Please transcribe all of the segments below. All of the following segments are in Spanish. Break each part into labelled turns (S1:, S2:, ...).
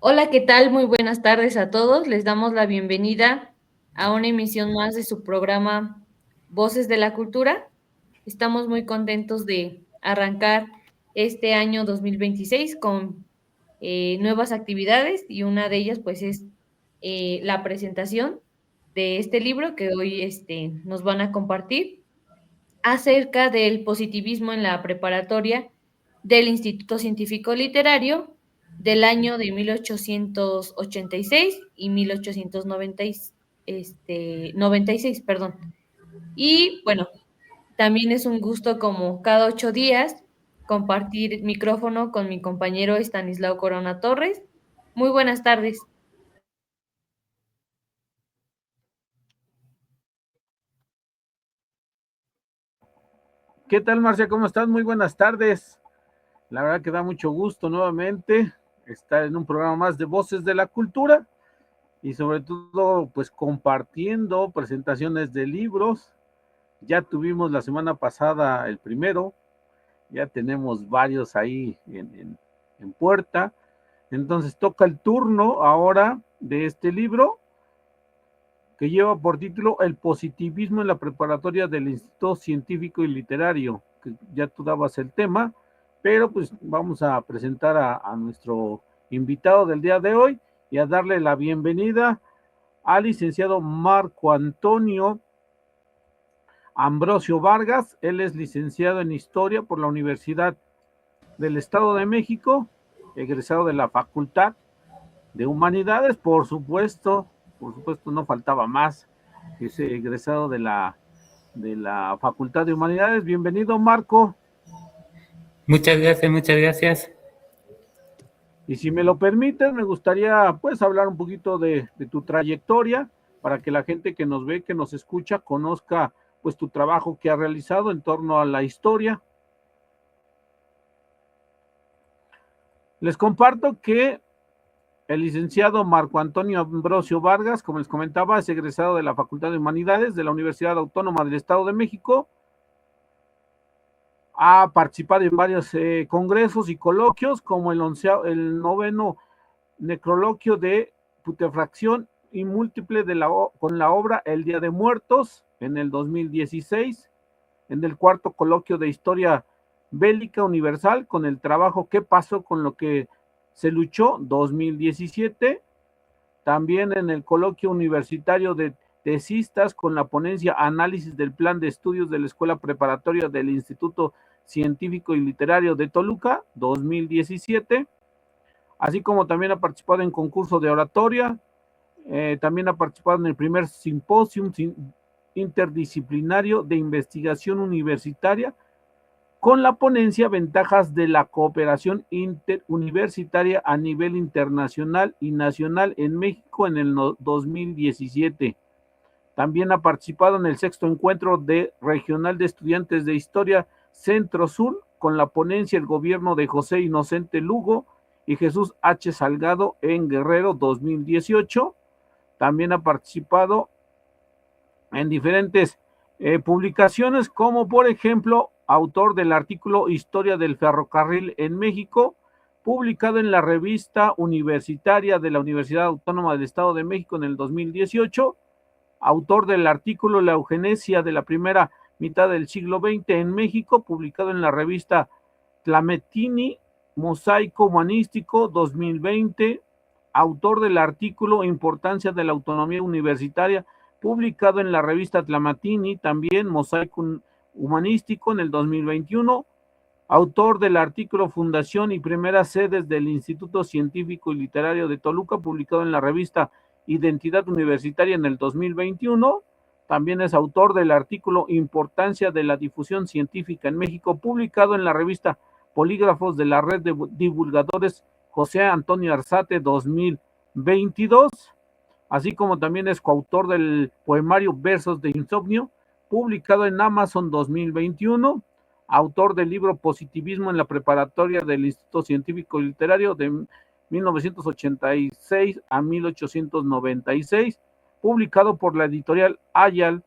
S1: Hola, ¿qué tal? Muy buenas tardes a todos. Les damos la bienvenida a una emisión más de su programa Voces de la Cultura. Estamos muy contentos de arrancar este año 2026 con nuevas actividades y una de ellas pues es la presentación de este libro que hoy nos van a compartir acerca del positivismo en la preparatoria del Instituto Científico Literario del año de 1886 y 1896, perdón. Y bueno, también es un gusto como cada 8 días compartir micrófono con mi compañero Estanislao Corona Torres. Muy buenas tardes.
S2: ¿Qué tal, Marcia? ¿Cómo estás? Muy buenas tardes. La verdad que da mucho gusto nuevamente estar en un programa más de Voces de la Cultura y sobre todo pues compartiendo presentaciones de libros. Ya tuvimos la semana pasada el primero, ya tenemos varios ahí en puerta. Entonces toca el turno ahora de este libro que lleva por título El positivismo en la preparatoria del Instituto Científico y Literario, que ya tú dabas el tema, pero pues vamos a presentar a nuestro invitado del día de hoy y a darle la bienvenida al licenciado Marco Antonio Ambrosio Vargas. Él es licenciado en Historia por la Universidad del Estado de México, egresado de la Facultad de Humanidades, por supuesto no faltaba más, que es egresado de la Facultad de Humanidades. Bienvenido, Marco.
S3: Muchas gracias, muchas gracias.
S2: Y si me lo permiten, me gustaría pues hablar un poquito de tu trayectoria para que la gente que nos ve, que nos escucha, conozca pues tu trabajo que has realizado en torno a la historia. Les comparto que el licenciado Marco Antonio Ambrosio Vargas, como les comentaba, es egresado de la Facultad de Humanidades de la Universidad Autónoma del Estado de México. Ha participado en varios congresos y coloquios, como el noveno necroloquio de putrefacción y múltiple con la obra El Día de Muertos en el 2016, en el cuarto coloquio de Historia Bélica Universal con el trabajo ¿Qué pasó con lo que se luchó? 2017, también en el coloquio universitario de tesistas con la ponencia Análisis del Plan de Estudios de la Escuela Preparatoria del Instituto Científico y Literario de Toluca, 2017, así como también ha participado en concurso de oratoria, también ha participado en el primer simposio interdisciplinario de investigación universitaria con la ponencia Ventajas de la cooperación interuniversitaria a nivel internacional y nacional en México en el 2017. También ha participado en el sexto encuentro regional de estudiantes de historia Centro-Sur con la ponencia El gobierno de José Inocente Lugo y Jesús H. Salgado en Guerrero 2018. También ha participado en diferentes publicaciones, como por ejemplo, autor del artículo Historia del Ferrocarril en México, publicado en la revista universitaria de la Universidad Autónoma del Estado de México en el 2018, autor del artículo La eugenesia de la primera mitad del siglo XX en México, publicado en la revista Tlametini, Mosaico Humanístico 2020, autor del artículo Importancia de la autonomía universitaria, publicado en la revista Tlamatini, también Mosaico Humanístico en el 2021, autor del artículo Fundación y primeras sedes del Instituto Científico y Literario de Toluca, publicado en la revista Identidad Universitaria en el 2021, también es autor del artículo Importancia de la difusión científica en México, publicado en la revista Polígrafos de la Red de Divulgadores José Antonio Arzate 2022, así como también es coautor del poemario Versos de Insomnio, publicado en Amazon 2021, autor del libro Positivismo en la preparatoria del Instituto Científico y Literario de 1986 a 1896, publicado por la editorial Ayal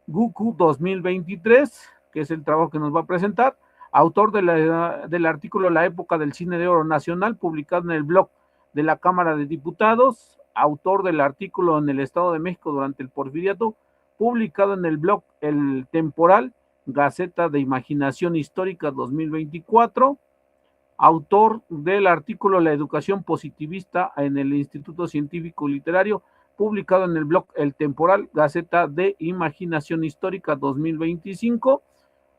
S2: Guku 2023, que es el trabajo que nos va a presentar, autor del artículo La época del cine de oro nacional, publicado en el blog de la Cámara de Diputados, autor del artículo en el Estado de México durante el Porfiriato, publicado en el blog El Temporal, Gaceta de Imaginación Histórica 2024, autor del artículo La Educación Positivista en el Instituto Científico Literario, publicado en el blog El Temporal, Gaceta de Imaginación Histórica 2025,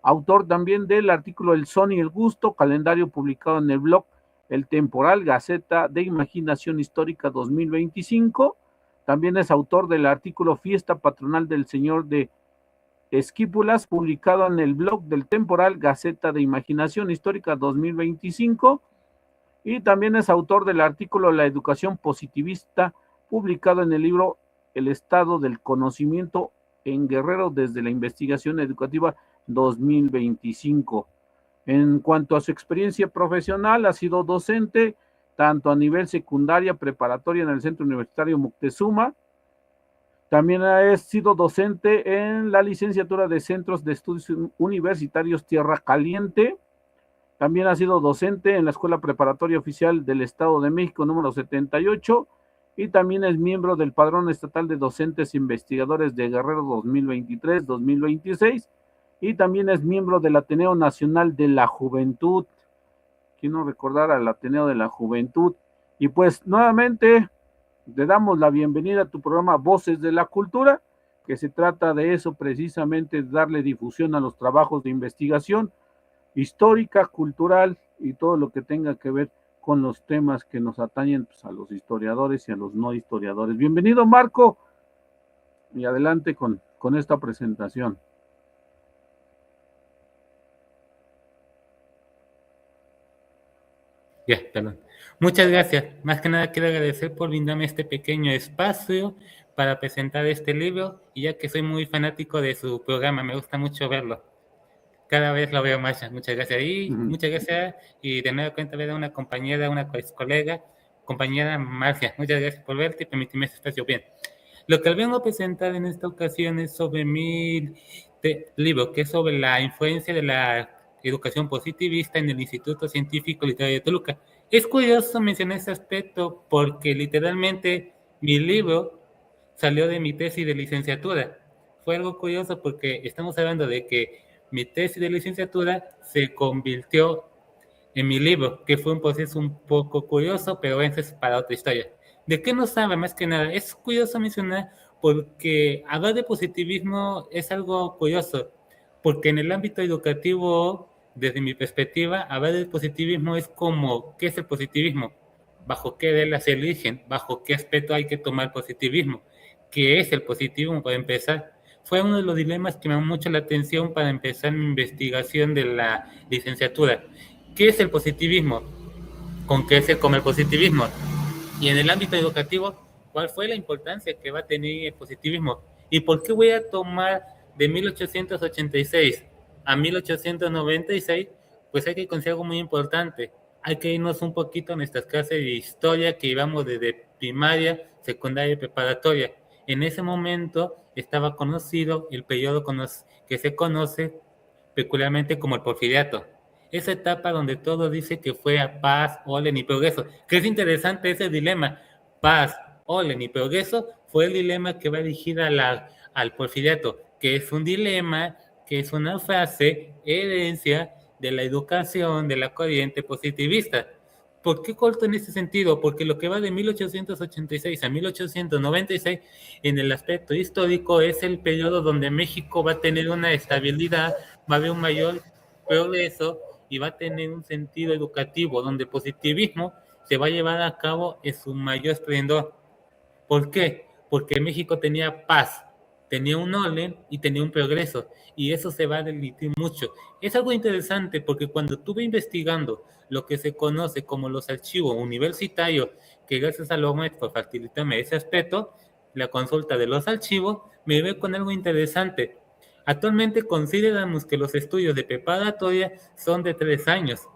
S2: autor también del artículo El Son y el Gusto, calendario publicado en el blog El Temporal, Gaceta de Imaginación Histórica 2025, también es autor del artículo Fiesta Patronal del Señor de Esquípulas, publicado en el blog del Temporal, Gaceta de Imaginación Histórica 2025, y también es autor del artículo La Educación Positivista, publicado en el libro El Estado del Conocimiento en Guerrero desde la Investigación Educativa 2025. En cuanto a su experiencia profesional, ha sido docente tanto a nivel secundaria, preparatoria en el Centro Universitario Moctezuma. También ha sido docente en la licenciatura de Centros de Estudios Universitarios Tierra Caliente. También ha sido docente en la Escuela Preparatoria Oficial del Estado de México número 78 y también es miembro del Padrón Estatal de Docentes e Investigadores de Guerrero 2023-2026 y también es miembro del Ateneo Nacional de la Juventud. ¿Quién no recordar al Ateneo de la Juventud? Y pues nuevamente te damos la bienvenida a tu programa Voces de la Cultura, que se trata de eso precisamente, darle difusión a los trabajos de investigación histórica, cultural y todo lo que tenga que ver con los temas que nos atañen pues, a los historiadores y a los no historiadores. Bienvenido, Marco, y adelante con esta presentación.
S3: Ya, perdón. Muchas gracias. Más que nada quiero agradecer por brindarme este pequeño espacio para presentar este libro, y ya que soy muy fanático de su programa, me gusta mucho verlo. Cada vez lo veo más. Muchas gracias. Y muchas gracias. Y de nuevo cuenta ver a una compañera, una colega, compañera Marcia. Muchas gracias por verte y permitirme este espacio. Bien. Lo que vengo a presentar en esta ocasión es sobre mi libro, que es sobre la influencia de la educación positivista en el Instituto Científico Literario de Toluca. Es curioso mencionar este aspecto porque literalmente mi libro salió de mi tesis de licenciatura. Fue algo curioso porque estamos hablando de que mi tesis de licenciatura se convirtió en mi libro, que fue un proceso un poco curioso, pero eso es para otra historia. ¿De qué nos habla? Más que nada, es curioso mencionar porque hablar de positivismo es algo curioso, porque en el ámbito educativo, desde mi perspectiva, hablar del positivismo es como, ¿qué es el positivismo? ¿Bajo qué reglas se eligen? ¿Bajo qué aspecto hay que tomar positivismo? ¿Qué es el positivismo para empezar? Fue uno de los dilemas que me llamó mucho la atención para empezar mi investigación de la licenciatura. ¿Qué es el positivismo? ¿Con qué se come el positivismo? Y en el ámbito educativo, ¿cuál fue la importancia que va a tener el positivismo? ¿Y por qué voy a tomar de 1886 a 1896? Pues hay que conseguir algo muy importante. Hay que irnos un poquito a nuestras clases de historia que íbamos desde primaria, secundaria y preparatoria. En ese momento estaba conocido el periodo que se conoce peculiarmente como el Porfiriato. Esa etapa donde todo dice que fue a paz, orden y progreso. Que es interesante ese dilema. Paz, orden y progreso fue el dilema que va dirigida al Porfiriato, que es un dilema, que es una frase, herencia de la educación de la corriente positivista. ¿Por qué corto en este sentido? Porque lo que va de 1886 a 1896 en el aspecto histórico es el periodo donde México va a tener una estabilidad, va a haber un mayor progreso y va a tener un sentido educativo donde el positivismo se va a llevar a cabo en su mayor esplendor. ¿Por qué? Porque México tenía paz, tenía un orden y tenía un progreso, y eso se va a delitar mucho. Es algo interesante porque cuando estuve investigando lo que se conoce como los archivos universitarios, que gracias a Lomet por facilitarme ese aspecto, la consulta de los archivos, me veo con algo interesante. Actualmente consideramos que los estudios de preparatoria son de 3 años,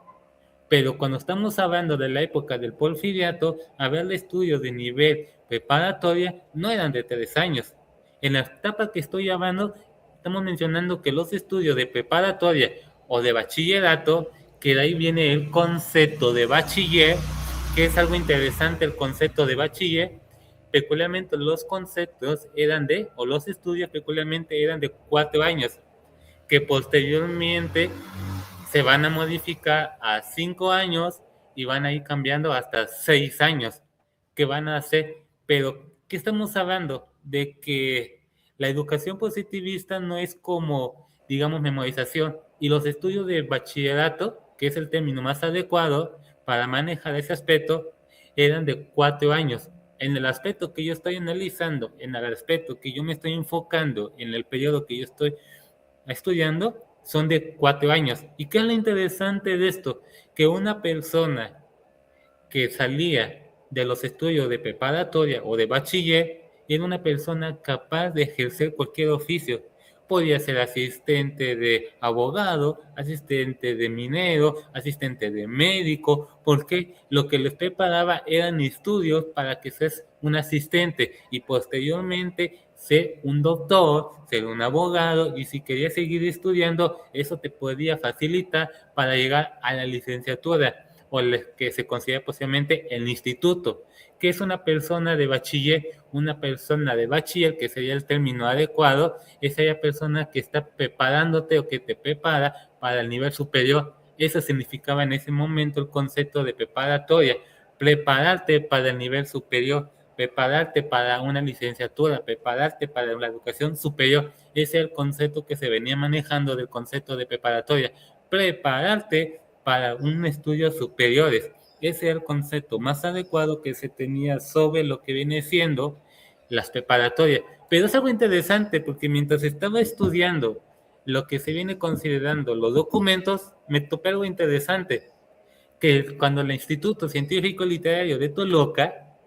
S3: pero cuando estamos hablando de la época del Porfiriato, hablar de estudios de nivel preparatoria no eran de 3 años. En la etapa que estoy hablando, estamos mencionando que los estudios de preparatoria o de bachillerato, que de ahí viene el concepto de bachiller, que es algo interesante el concepto de bachiller. Peculiarmente los conceptos los estudios peculiarmente eran de 4 años, que posteriormente se van a modificar a 5 años y van a ir cambiando hasta 6 años que van a hacer. Pero, ¿qué estamos hablando? De que la educación positivista no es como, digamos, memorización, y los estudios de bachillerato, que es el término más adecuado para manejar ese aspecto, eran de 4 años. En el aspecto que yo estoy analizando, en el aspecto que yo me estoy enfocando, en el periodo que yo estoy estudiando, son de 4 años. ¿Y qué es lo interesante de esto? Que una persona que salía de los estudios de preparatoria o de bachiller era una persona capaz de ejercer cualquier oficio. Podía ser asistente de abogado, asistente de minero, asistente de médico, porque lo que les preparaba eran estudios para que seas un asistente y posteriormente ser un doctor, ser un abogado, y si querías seguir estudiando, eso te podía facilitar para llegar a la licenciatura o que se considera posiblemente el instituto. ¿Qué es una persona de bachiller? Una persona de bachiller, que sería el término adecuado, es aquella persona que está preparándote o que te prepara para el nivel superior. Eso significaba en ese momento el concepto de preparatoria, prepararte para el nivel superior, prepararte para una licenciatura, prepararte para la educación superior. Ese es el concepto que se venía manejando del concepto de preparatoria, prepararte para un estudios superiores. Ese era el concepto más adecuado que se tenía sobre lo que viene siendo las preparatorias. Pero es algo interesante porque mientras estaba estudiando lo que se viene considerando los documentos, me topé algo interesante, que cuando el Instituto Científico Literario de Toluca,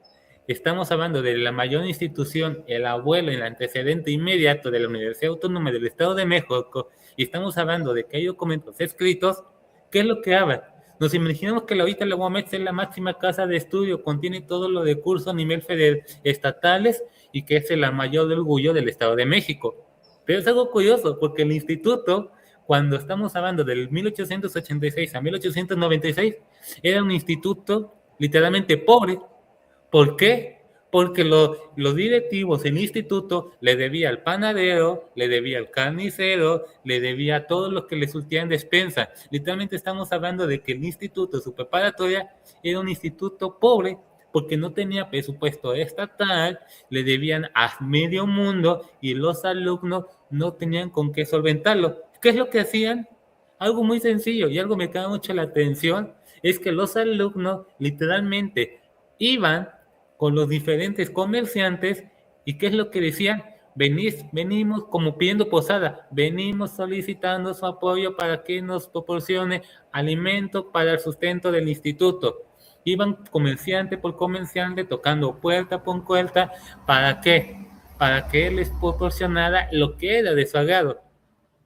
S3: estamos hablando de la mayor institución, el abuelo, el antecedente inmediato de la Universidad Autónoma del Estado de México, y estamos hablando de que hay documentos escritos, ¿qué es lo que habla? Nos imaginamos que ahorita la UAMEX es la máxima casa de estudio, contiene todo lo de curso a nivel federal, estatales, y que es el mayor orgullo del Estado de México. Pero es algo curioso, porque el instituto, cuando estamos hablando del 1886 a 1896, era un instituto literalmente pobre. ¿Por qué? Porque los directivos en el instituto le debía al panadero, le debía al carnicero, le debía a todos los que le surtían despensa. Literalmente estamos hablando de que el instituto, su preparatoria, era un instituto pobre porque no tenía presupuesto estatal, le debían a medio mundo y los alumnos no tenían con qué solventarlo. ¿Qué es lo que hacían? Algo muy sencillo y algo me llama mucho la atención, es que los alumnos literalmente iban con los diferentes comerciantes, y ¿qué es lo que decían? Venimos como pidiendo posada, venimos solicitando su apoyo para que nos proporcione alimento para el sustento del instituto. Iban comerciante por comerciante, tocando puerta por puerta. ¿Para qué? Para que él les proporcionara lo que era de su agrado.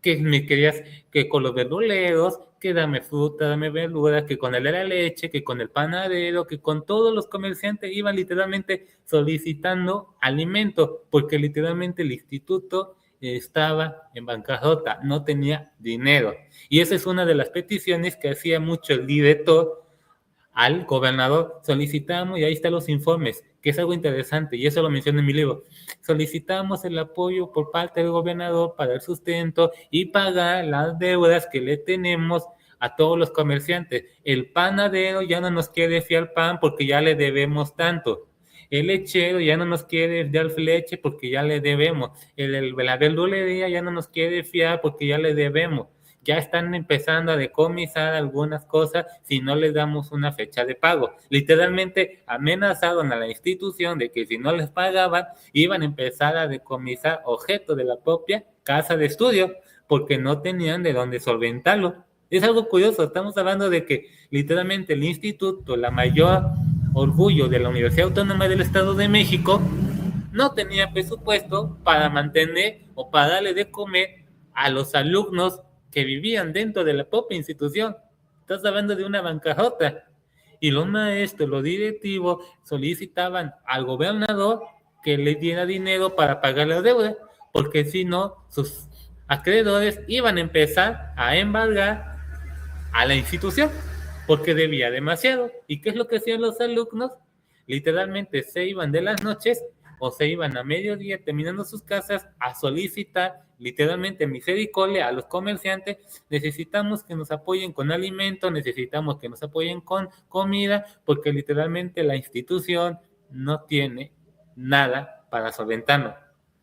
S3: Que me querías que con los verduleros, que dame fruta, dame verdura, que con el de la leche, que con el panadero, que con todos los comerciantes iban literalmente solicitando alimento, porque literalmente el instituto estaba en bancarrota, no tenía dinero. Y esa es una de las peticiones que hacía mucho el director al gobernador. Solicitamos, y ahí están los informes, que es algo interesante, y eso lo menciono en mi libro. Solicitamos el apoyo por parte del gobernador para el sustento y pagar las deudas que le tenemos a todos los comerciantes. El panadero ya no nos quiere fiar pan porque ya le debemos tanto. El lechero ya no nos quiere dar leche porque ya le debemos. La verdulería ya no nos quiere fiar porque ya le debemos. Ya están empezando a decomisar algunas cosas si no les damos una fecha de pago. Literalmente amenazaron a la institución de que si no les pagaban, iban a empezar a decomisar objetos de la propia casa de estudio, porque no tenían de dónde solventarlo. Es algo curioso, estamos hablando de que literalmente el instituto, la mayor orgullo de la Universidad Autónoma del Estado de México, no tenía presupuesto para mantener o para darle de comer a los alumnos que vivían dentro de la propia institución. Estás hablando de una bancarrota. Y los maestros, los directivos, solicitaban al gobernador que le diera dinero para pagar la deuda, porque si no, sus acreedores iban a empezar a embargar a la institución. porque debía demasiado. ¿Y qué es lo que hacían los alumnos? Literalmente se iban de las noches o se iban a mediodía terminando sus casas a solicitar literalmente misericordia a los comerciantes. Necesitamos que nos apoyen con alimentos, necesitamos que nos apoyen con comida, porque literalmente la institución no tiene nada para solventarnos.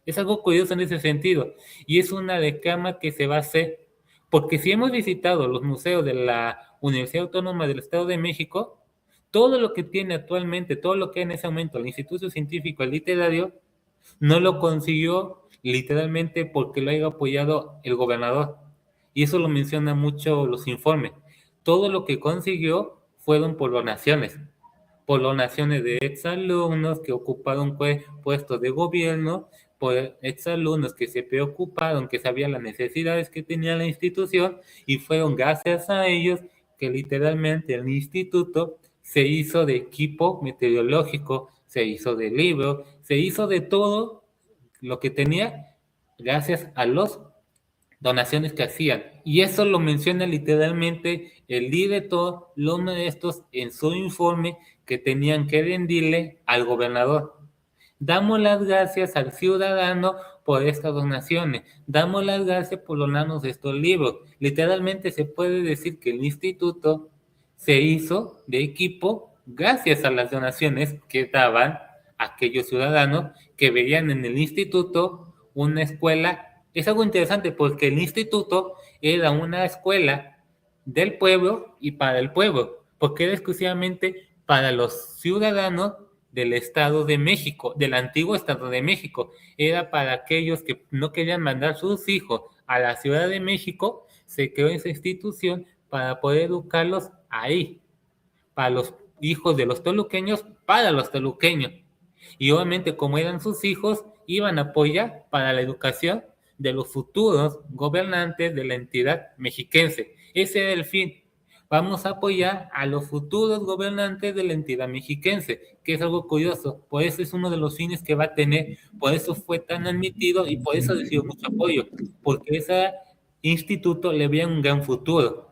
S3: Es algo curioso en ese sentido y es una reclama que se va a hacer, porque si hemos visitado los museos de la Universidad Autónoma del Estado de México, todo lo que tiene actualmente, todo lo que hay en ese momento el Instituto Científico Literario, no lo consiguió literalmente porque lo haya apoyado el gobernador. Y eso lo mencionan mucho los informes. Todo lo que consiguió fueron por donaciones de exalumnos que ocuparon puestos de gobierno, por exalumnos que se preocuparon, que sabían las necesidades que tenía la institución, y fueron gracias a ellos que literalmente el instituto se hizo de equipo meteorológico, se hizo de libros, se hizo de todo lo que tenía gracias a los donaciones que hacían. Y eso lo menciona literalmente el director, los maestros, en su informe que tenían que rendirle al gobernador. Damos las gracias al ciudadano por estas donaciones. Damos las gracias por donarnos estos libros. Literalmente se puede decir que el instituto se hizo de equipo gracias a las donaciones que daban aquellos ciudadanos que veían en el instituto una escuela. Es algo interesante porque el instituto era una escuela del pueblo y para el pueblo, porque era exclusivamente para los ciudadanos del Estado de México, del antiguo Estado de México. Era para aquellos que no querían mandar sus hijos a la Ciudad de México, se creó esa institución para poder educarlos ahí, para los hijos de los toluqueños, para los toluqueños. Y obviamente como eran sus hijos, iban a apoyar para la educación de los futuros gobernantes de la entidad mexiquense. Ese era el fin. Vamos a apoyar a los futuros gobernantes de la entidad mexiquense, que es algo curioso. Por eso es uno de los fines que va a tener, por eso fue tan admitido y por eso recibió mucho apoyo, porque ese instituto le veía un gran futuro.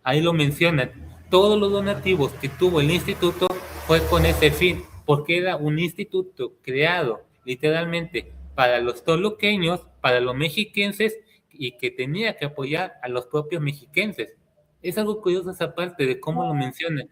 S3: Ahí lo mencionan. Todos los donativos que tuvo el instituto fue con ese fin, porque era un instituto creado literalmente para los toluqueños, para los mexiquenses, y que tenía que apoyar a los propios mexiquenses. Es algo curioso esa parte de cómo lo mencionan.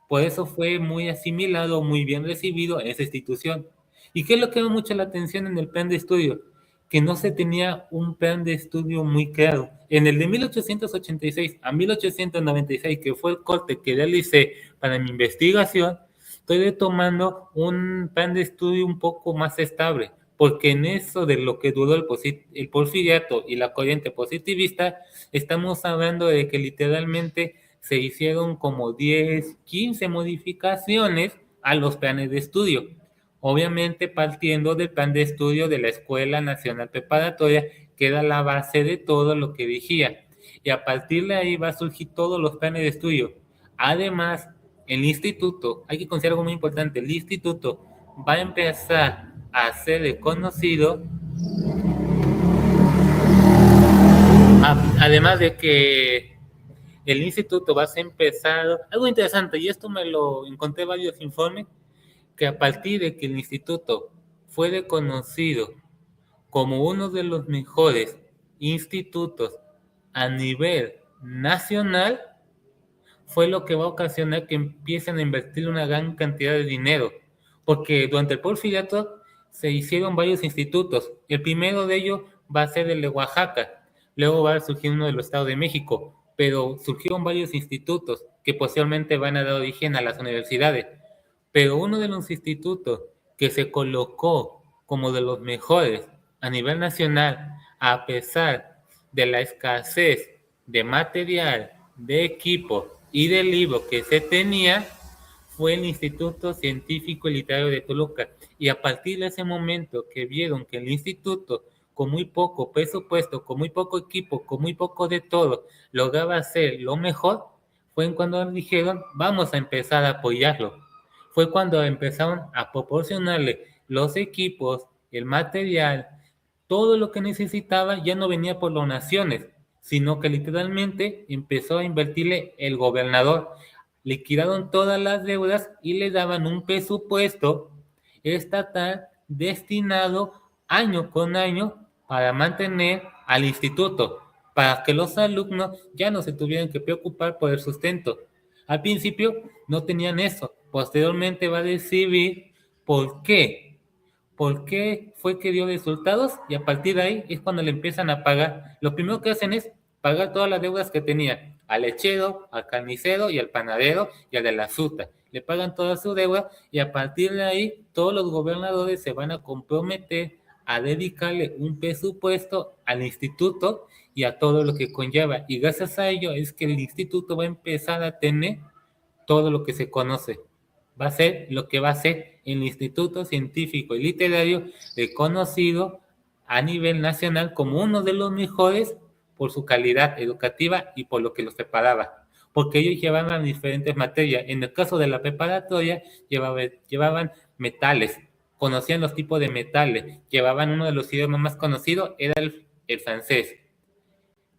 S3: Por eso fue muy asimilado, muy bien recibido en esa institución. ¿Y qué es lo que llama mucho la atención en el plan de estudio? Que no se tenía un plan de estudio muy claro. En el de 1886 a 1896, que fue el corte que realicé para mi investigación, estoy retomando un plan de estudio un poco más estable, porque en eso de lo que duró el porfiriato y la corriente positivista, estamos hablando de que literalmente se hicieron como 10, 15 modificaciones a los planes de estudio. Obviamente partiendo del plan de estudio de la Escuela Nacional Preparatoria, que era la base de todo lo que dijía. Y a partir de ahí va a surgir todos los planes de estudio. Además, el instituto, hay que considerar algo muy importante, el instituto va a empezar a ser reconocido, además de que el instituto va a ser empezado, algo interesante, y esto me lo encontré en varios informes, que a partir de que el instituto fue reconocido como uno de los mejores institutos a nivel nacional, fue lo que va a ocasionar que empiecen a invertir una gran cantidad de dinero, porque durante el porfiriato se hicieron varios institutos. El primero de ellos va a ser el de Oaxaca, luego va a surgir uno del Estado de México, pero surgieron varios institutos que posteriormente van a dar origen a las universidades. Pero uno de los institutos que se colocó como de los mejores a nivel nacional, a pesar de la escasez de material, de equipo y de libros que se tenía, fue el Instituto Científico y Literario de Toluca. Y a partir de ese momento que vieron que el instituto, con muy poco presupuesto, con muy poco equipo, con muy poco de todo, lograba hacer lo mejor, fue en cuando dijeron, vamos a empezar a apoyarlo. Fue cuando empezaron a proporcionarle los equipos, el material, todo lo que necesitaba. Ya no venía por donaciones, sino que literalmente empezó a invertirle el gobernador. liquidaron todas las deudas y le daban un presupuesto estatal destinado año con año para mantener al instituto, para que los alumnos ya no se tuvieran que preocupar por el sustento. Al principio no tenían eso, posteriormente va a decidir por qué. ¿Por qué fue que dio resultados? Y a partir de ahí es cuando le empiezan a pagar. Lo primero que hacen es pagar todas las deudas que tenía al lechero, al carnicero y al panadero y al de la fruta. Le pagan toda su deuda y a partir de ahí todos los gobernadores se van a comprometer a dedicarle un presupuesto al instituto y a todo lo que conlleva. Y gracias a ello es que el instituto va a empezar a tener todo lo que se conoce. Va a ser lo que va a ser el Instituto Científico y Literario reconocido a nivel nacional como uno de los mejores por su calidad educativa y por lo que los preparaba. Porque ellos llevaban diferentes materias. En el caso de la preparatoria, llevaban metales, conocían los tipos de metales, llevaban uno de los idiomas más conocidos, era el francés.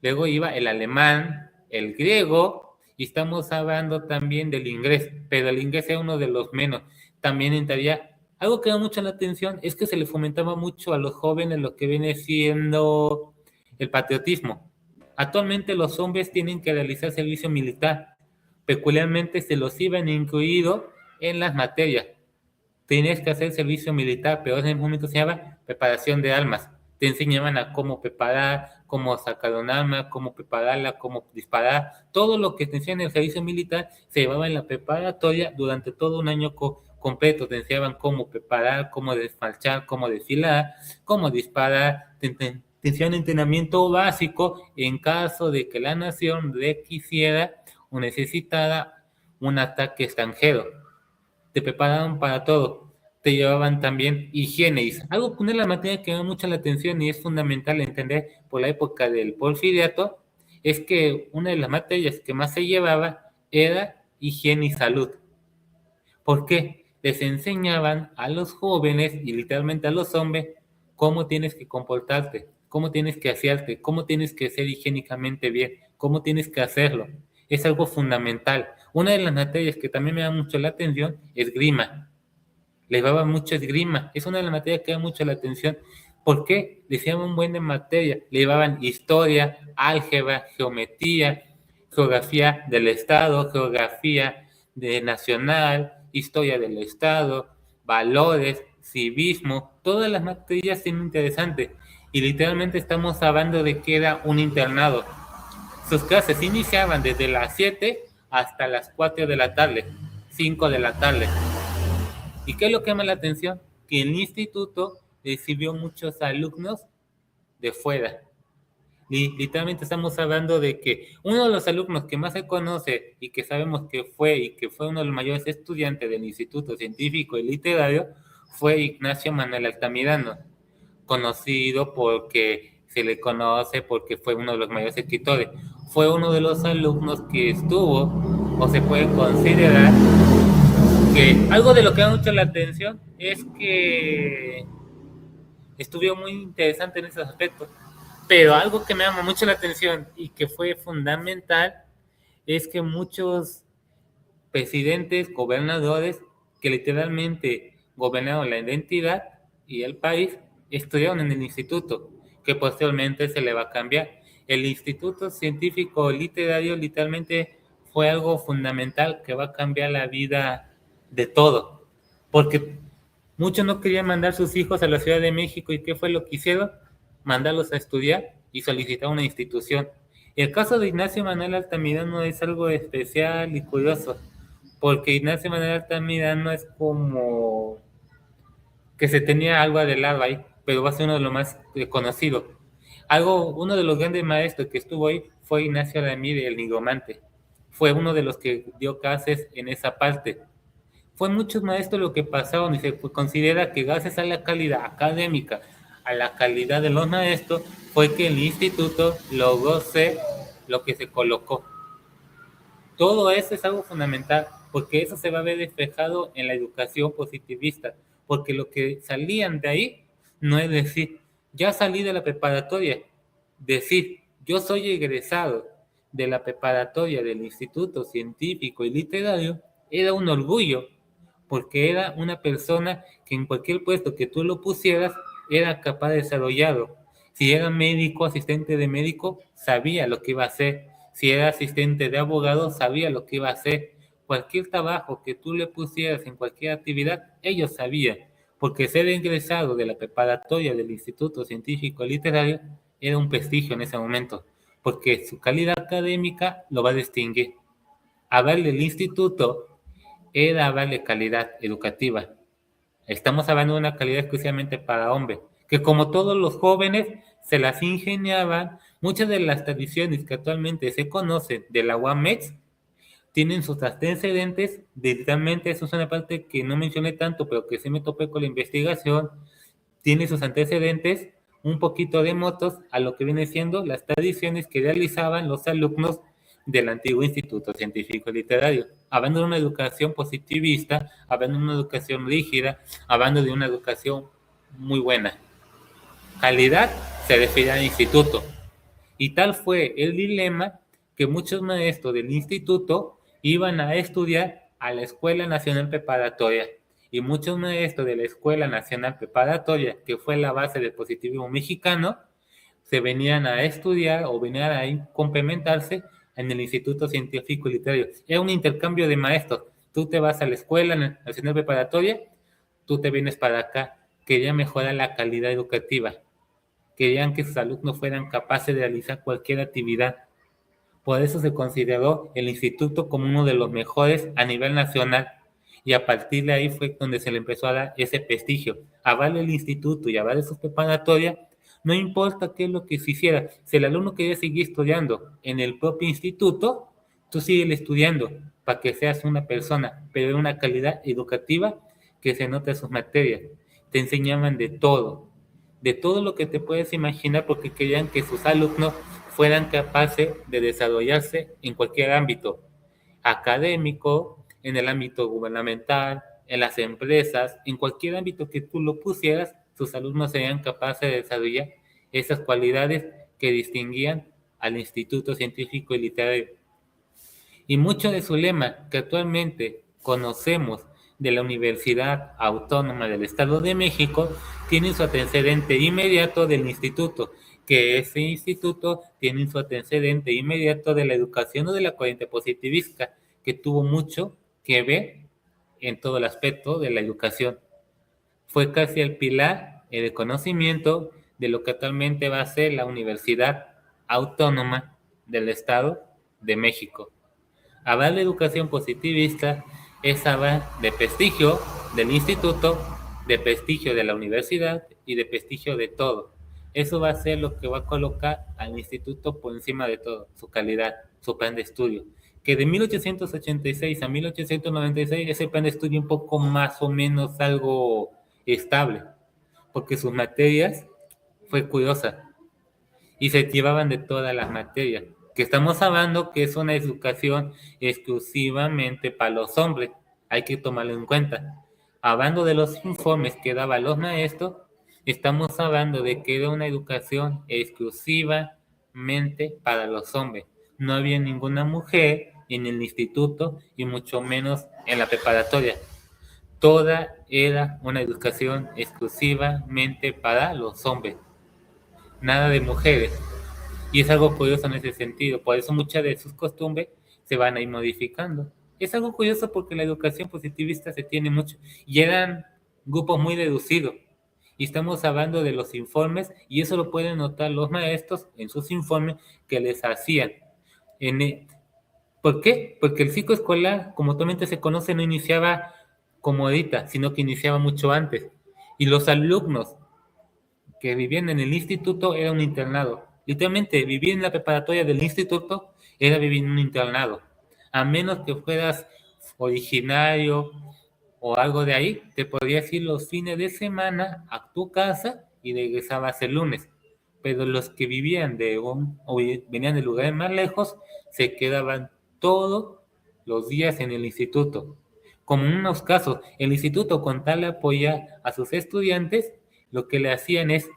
S3: Luego iba el alemán, el griego, y estamos hablando también del inglés, pero el inglés es uno de los menos. También entraría, algo que da mucho la atención es que se le fomentaba mucho a los jóvenes lo que viene siendo el patriotismo. Actualmente los hombres tienen que realizar servicio militar, peculiarmente se los iban incluido en las materias. Tienes que hacer servicio militar, pero en ese momento se llama preparación de armas. Te enseñaban a cómo preparar, cómo sacar un arma, cómo prepararla, cómo disparar. Todo lo que te enseñan en el servicio militar se llevaba en la preparatoria durante todo un año completo. Te enseñaban cómo preparar, cómo desfalchar, cómo desfilar, cómo disparar. Te enseñaban entrenamiento básico en caso de que la nación requisiera o necesitara un ataque extranjero. Te preparaban para todo, te llevaban también higiene. Algo que una de las materias que me da mucho la atención y es fundamental entender por la época del porfiriato, es que una de las materias que más se llevaba era higiene y salud. ¿Por qué? Les enseñaban a los jóvenes y literalmente a los hombres cómo tienes que comportarte, cómo tienes que asearte, cómo tienes que ser higiénicamente bien, cómo tienes que hacerlo. Es algo fundamental. Una de las materias que también me da mucho la atención es esgrima. Les daba mucho esgrima. Es una de las materias que da mucho la atención. ¿Por qué? Les llevaban un buen de materia. Le llevaban historia, álgebra, geometría, geografía del Estado, geografía nacional, historia del Estado, valores, civismo. Todas las materias son interesantes. Y literalmente estamos hablando de que era un internado. Sus clases iniciaban desde las 7 hasta las 4 de la tarde, 5 de la tarde. ¿Y qué es lo que llama la atención? Que el instituto recibió muchos alumnos de fuera. Y literalmente estamos hablando de que uno de los alumnos que más se conoce y que sabemos que fue uno de los mayores estudiantes del Instituto Científico y Literario fue Ignacio Manuel Altamirano, conocido porque se le conoce porque fue uno de los mayores escritores. Fue uno de los alumnos que estuvo, o se puede considerar, que algo de lo que da mucho la atención es que estuvo muy interesante en ese aspecto, pero algo que me llama mucho la atención y que fue fundamental es que muchos presidentes, gobernadores que literalmente gobernaron la identidad y el país estudiaron en el instituto, que posteriormente se le va a cambiar. El Instituto Científico Literario literalmente fue algo fundamental que va a cambiar la vida de todo, porque muchos no querían mandar sus hijos a la Ciudad de México. ¿Y qué fue lo que hicieron? Mandarlos a estudiar y solicitar una institución. El caso de Ignacio Manuel Altamirano es algo especial y curioso, porque Ignacio Manuel Altamirano es como que se tenía algo de lado ahí, pero va a ser uno de los más conocidos. Uno de los grandes maestros que estuvo ahí fue Ignacio Ramírez, el nigromante. Fue uno de los que dio clases en esa parte. Fue muchos maestros lo que pasaron y se considera que gracias a la calidad académica, a la calidad de los maestros, fue que el instituto logró ser lo que se colocó. Todo eso es algo fundamental, porque eso se va a ver reflejado en la educación positivista, porque lo que salían de ahí no es decir, ya salí de la preparatoria, decir, yo soy egresado de la preparatoria del Instituto Científico y Literario era un orgullo, porque era una persona que en cualquier puesto que tú lo pusieras, era capaz de desarrollarlo. Si era médico, asistente de médico, sabía lo que iba a hacer. Si era asistente de abogado, sabía lo que iba a hacer. Cualquier trabajo que tú le pusieras en cualquier actividad, ellos sabían, porque ser egresado de la preparatoria del Instituto Científico Literario era un prestigio en ese momento, porque su calidad académica lo va a distinguir. Hablar del instituto era hablar de calidad educativa. Estamos hablando de una calidad exclusivamente para hombres, que como todos los jóvenes se las ingeniaban. Muchas de las tradiciones que actualmente se conocen de la UAMEX tienen sus antecedentes, directamente, eso es una parte que no mencioné tanto, pero que sí me topé con la investigación, tiene sus antecedentes un poquito remotos a lo que viene siendo las tradiciones que realizaban los alumnos del antiguo Instituto Científico Literario, hablando de una educación positivista, hablando de una educación rígida, hablando de una educación muy buena. Calidad se refiere al instituto. Y tal fue el dilema que muchos maestros del instituto iban a estudiar a la Escuela Nacional Preparatoria. Y muchos maestros de la Escuela Nacional Preparatoria, que fue la base del positivismo mexicano, se venían a estudiar o venían a complementarse en el Instituto Científico Literario. Era un intercambio de maestros. Tú te vas a la Escuela Nacional Preparatoria, tú te vienes para acá. Quería mejorar la calidad educativa. Querían que sus alumnos fueran capaces de realizar cualquier actividad. Por eso se consideró el instituto como uno de los mejores a nivel nacional. Y a partir de ahí fue donde se le empezó a dar ese prestigio. Hablar del instituto y hablar de su preparatoria, no importa qué es lo que se hiciera. Si el alumno quería seguir estudiando en el propio instituto, tú sigues estudiando para que seas una persona, pero de una calidad educativa que se nota en sus materias. Te enseñaban de todo lo que te puedes imaginar, porque querían que sus alumnos fueran capaces de desarrollarse en cualquier ámbito, académico, en el ámbito gubernamental, en las empresas, en cualquier ámbito que tú lo pusieras, sus alumnos serían capaces de desarrollar esas cualidades que distinguían al Instituto Científico y Literario. Y mucho de su lema, que actualmente conocemos de la Universidad Autónoma del Estado de México, tiene su antecedente inmediato del instituto, que ese instituto tiene su antecedente inmediato de la educación o de la corriente positivista, que tuvo mucho que ver en todo el aspecto de la educación. Fue casi el pilar, el conocimiento de lo que actualmente va a ser la Universidad Autónoma del Estado de México. Hablar de educación positivista es hablar de prestigio del instituto, de prestigio de la universidad y de prestigio de todo. Eso va a ser lo que va a colocar al instituto por encima de todo, su calidad, su plan de estudio. Que de 1886 a 1896 ese plan de estudio un poco más o menos algo estable, porque sus materias fue curiosa y se llevaban de todas las materias. Que estamos hablando que es una educación exclusivamente para los hombres, hay que tomarlo en cuenta. Hablando de los informes que daban los maestros, estamos hablando de que era una educación exclusivamente para los hombres. No había ninguna mujer en el instituto y mucho menos en la preparatoria. Toda era una educación exclusivamente para los hombres, nada de mujeres. Y es algo curioso en ese sentido, por eso muchas de sus costumbres se van a ir modificando. Es algo curioso porque la educación positivista se tiene mucho y eran grupos muy reducidos. Y estamos hablando de los informes y eso lo pueden notar los maestros en sus informes que les hacían. ¿Por qué? Porque el ciclo escolar, como actualmente se conoce, no iniciaba como ahorita, sino que iniciaba mucho antes. Y los alumnos que vivían en el instituto era un internado. Literalmente, vivir en la preparatoria del instituto era vivir en un internado. A menos que fueras originario o algo de ahí, te podías ir los fines de semana a tu casa y regresabas el lunes. Pero los que vivían o venían de lugares más lejos, se quedaban todos los días en el instituto. Como en unos casos, el instituto, con tal de apoyar a sus estudiantes, lo que le hacían es: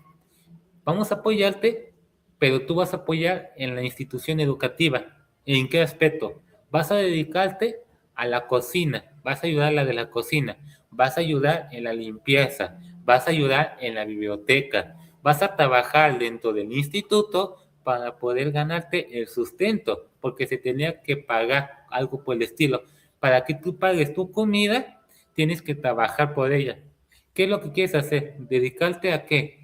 S3: vamos a apoyarte, pero tú vas a apoyar en la institución educativa. ¿En qué aspecto? Vas a dedicarte a la cocina, vas a ayudar a la de la cocina, vas a ayudar en la limpieza, vas a ayudar en la biblioteca, vas a trabajar dentro del instituto para poder ganarte el sustento, porque se tenía que pagar algo por el estilo. Para que tú pagues tu comida, tienes que trabajar por ella. ¿Qué es lo que quieres hacer? ¿Dedicarte a qué?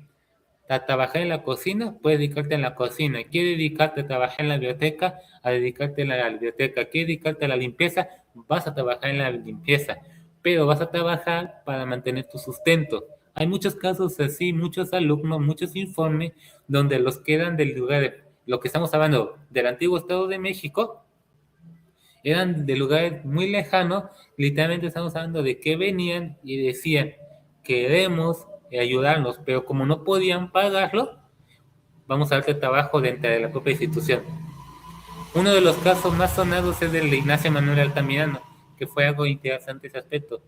S3: ¿A trabajar en la cocina? Puedes dedicarte en la cocina. ¿Quieres dedicarte a trabajar en la biblioteca? A dedicarte a la biblioteca. ¿Quieres dedicarte a la limpieza? Vas a trabajar en la limpieza. Pero vas a trabajar para mantener tu sustento. Hay muchos casos así, muchos alumnos, muchos informes, donde los quedan del lugar de lo que estamos hablando del antiguo Estado de México, eran de lugares muy lejanos, literalmente estamos hablando de que venían y decían, queremos ayudarnos, pero como no podían pagarlo, vamos a darte trabajo dentro de la propia institución. Uno de los casos más sonados es el de Ignacio Manuel Altamirano, que fue algo interesante ese aspecto,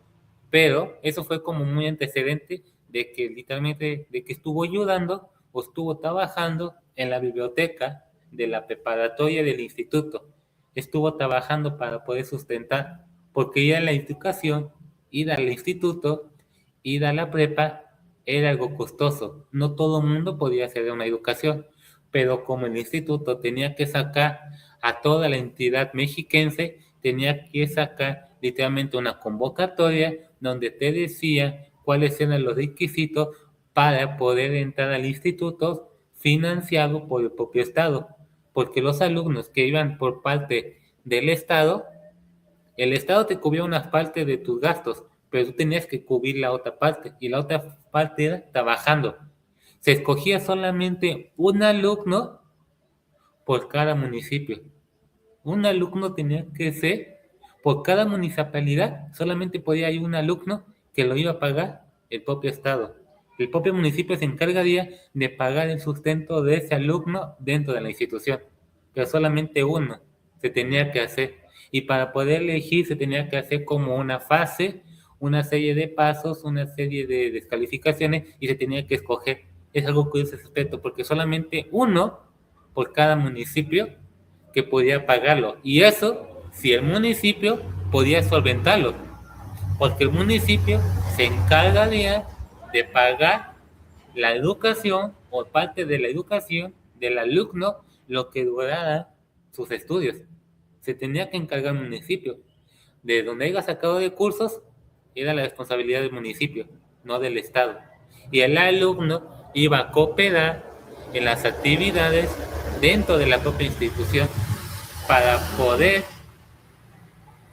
S3: pero eso fue como muy antecedente de que literalmente, de que estuvo ayudando o estuvo trabajando en la biblioteca de la preparatoria del instituto. Estuvo trabajando para poder sustentar, porque ir a la educación, ir al instituto, ir a la prepa, era algo costoso. No todo el mundo podía hacer una educación, pero como el instituto tenía que sacar a toda la entidad mexiquense, tenía que sacar literalmente una convocatoria donde te decía cuáles eran los requisitos para poder entrar al instituto financiado por el propio Estado, porque los alumnos que iban por parte del Estado, el Estado te cubría una parte de tus gastos, pero tú tenías que cubrir la otra parte, y la otra parte era trabajando. Se escogía solamente un alumno por cada municipio. Un alumno tenía que ser, por cada municipalidad, solamente podía ir un alumno que lo iba a pagar el propio Estado. El propio municipio se encargaría de pagar el sustento de ese alumno dentro de la institución, pero solamente uno se tenía que hacer. Y para poder elegir se tenía que hacer como una fase, una serie de pasos, una serie de descalificaciones, y se tenía que escoger. Es algo curioso ese aspecto, porque solamente uno por cada municipio que podía pagarlo. Y eso, si el municipio podía solventarlo, porque el municipio se encargaría de pagar la educación o parte de la educación del alumno lo que durara sus estudios. Se tenía que encargar el municipio. De donde haya sacado de cursos, era la responsabilidad del municipio, no del Estado. Y el alumno iba a cooperar en las actividades dentro de la propia institución para poder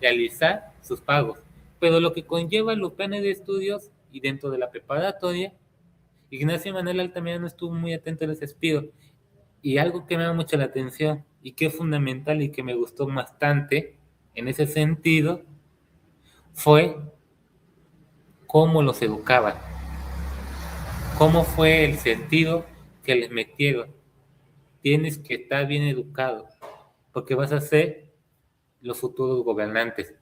S3: realizar sus pagos. Pero lo que conlleva los planes de estudios y dentro de la preparatoria, Ignacio Manuel Altamirano estuvo muy atento a ese aspecto. Y algo que me llama mucho la atención y que es fundamental y que me gustó bastante en ese sentido fue cómo los educaban, cómo fue el sentido que les metieron. Tienes que estar bien educado, porque vas a ser los futuros gobernantes.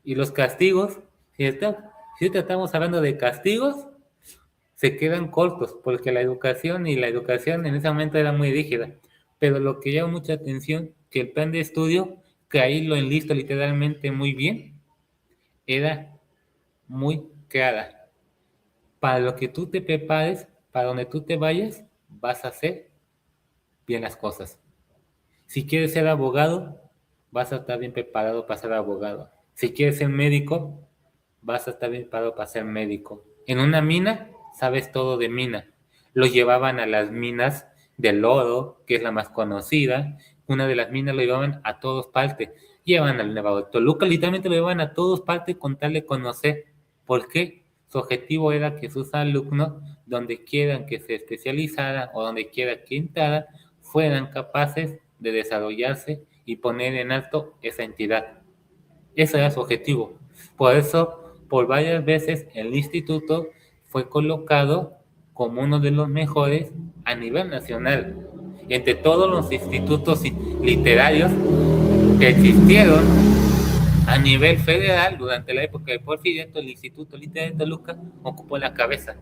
S3: Y los castigos, si estamos hablando de castigos, se quedan cortos, porque la educación en ese momento era muy rígida. Pero lo que llama mucha atención, que el plan de estudio, que ahí lo enlisto literalmente muy bien, era muy clara. Para lo que tú te prepares, para donde tú te vayas, vas a hacer bien las cosas. Si quieres ser abogado, vas a estar bien preparado para ser abogado. Si quieres ser médico, vas a estar bien preparado para ser médico. En una mina, sabes todo de mina. Los llevaban a las minas del oro, que es la más conocida. Una de las minas lo llevaban a todas partes. Llevan al Nevado de Toluca, literalmente lo llevaban a todas partes con tal de conocer. ¿Por qué? Su objetivo era que sus alumnos, donde quieran que se especializaran o donde quiera que entraran, fueran capaces de desarrollarse y poner en alto esa entidad. Ese era su objetivo. Por eso, por varias veces, el instituto fue colocado como uno de los mejores a nivel nacional. Entre todos los institutos literarios que existieron a nivel federal durante la época de Porfirio, el Instituto Literario de Toluca ocupó la cabeza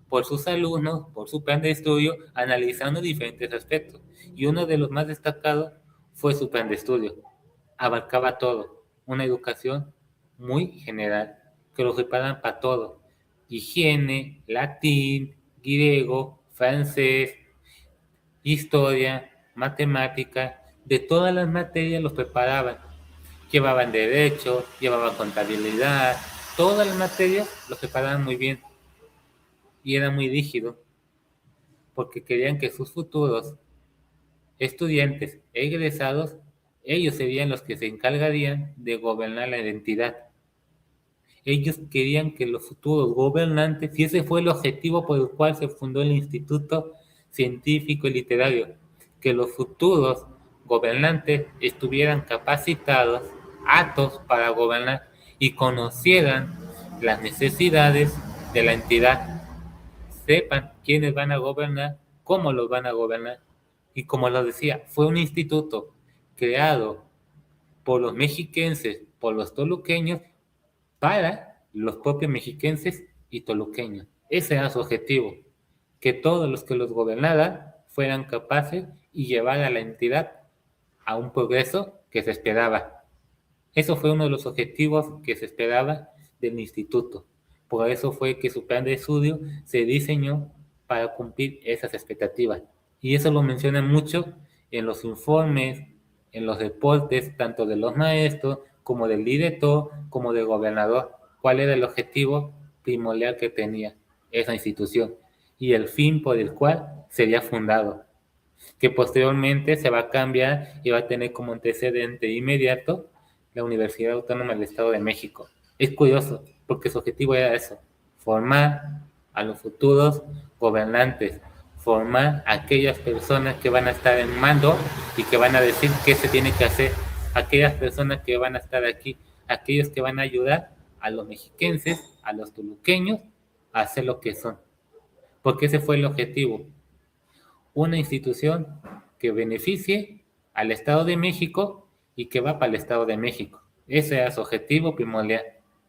S3: por sus alumnos, por su plan de estudio, analizando diferentes aspectos. Y uno de los más destacados fue su plan de estudio. Abarcaba todo, una educación muy general, que los preparaban para todo. Higiene, latín, griego, francés, historia, matemática, de todas las materias los preparaban. Llevaban derecho, llevaban contabilidad, todas las materias los preparaban muy bien y era muy rígido porque querían que sus futuros estudiantes egresados, ellos serían los que se encargarían de gobernar la identidad. Ellos querían que los futuros gobernantes, y ese fue el objetivo por el cual se fundó el Instituto Científico y Literario, que los futuros gobernantes estuvieran capacitados, aptos para gobernar y conocieran las necesidades de la entidad, sepan quiénes van a gobernar, cómo los van a gobernar. Y como lo decía, fue un instituto creado por los mexiquenses, por los toluqueños, para los propios mexiquenses y toluqueños. Ese era su objetivo, que todos los que los gobernaran fueran capaces y llevar a la entidad a un progreso que se esperaba. Eso fue uno de los objetivos que se esperaba del instituto. Por eso fue que su plan de estudio se diseñó para cumplir esas expectativas. Y eso lo mencionan mucho en los informes, en los reportes, tanto de los maestros, como del director, como del gobernador. ¿Cuál era el objetivo primordial que tenía esa institución? Y el fin por el cual sería fundado. Que posteriormente se va a cambiar y va a tener como antecedente inmediato la Universidad Autónoma del Estado de México. Es curioso, porque su objetivo era eso, formar a los futuros gobernantes, formar a aquellas personas que van a estar en mando y que van a decir qué se tiene que hacer, aquellas personas que van a estar aquí, aquellos que van a ayudar a los mexiquenses, a los toluqueños, a hacer lo que son. Porque ese fue el objetivo. Una institución que beneficie al Estado de México y que va para el Estado de México. Ese era su objetivo primordial,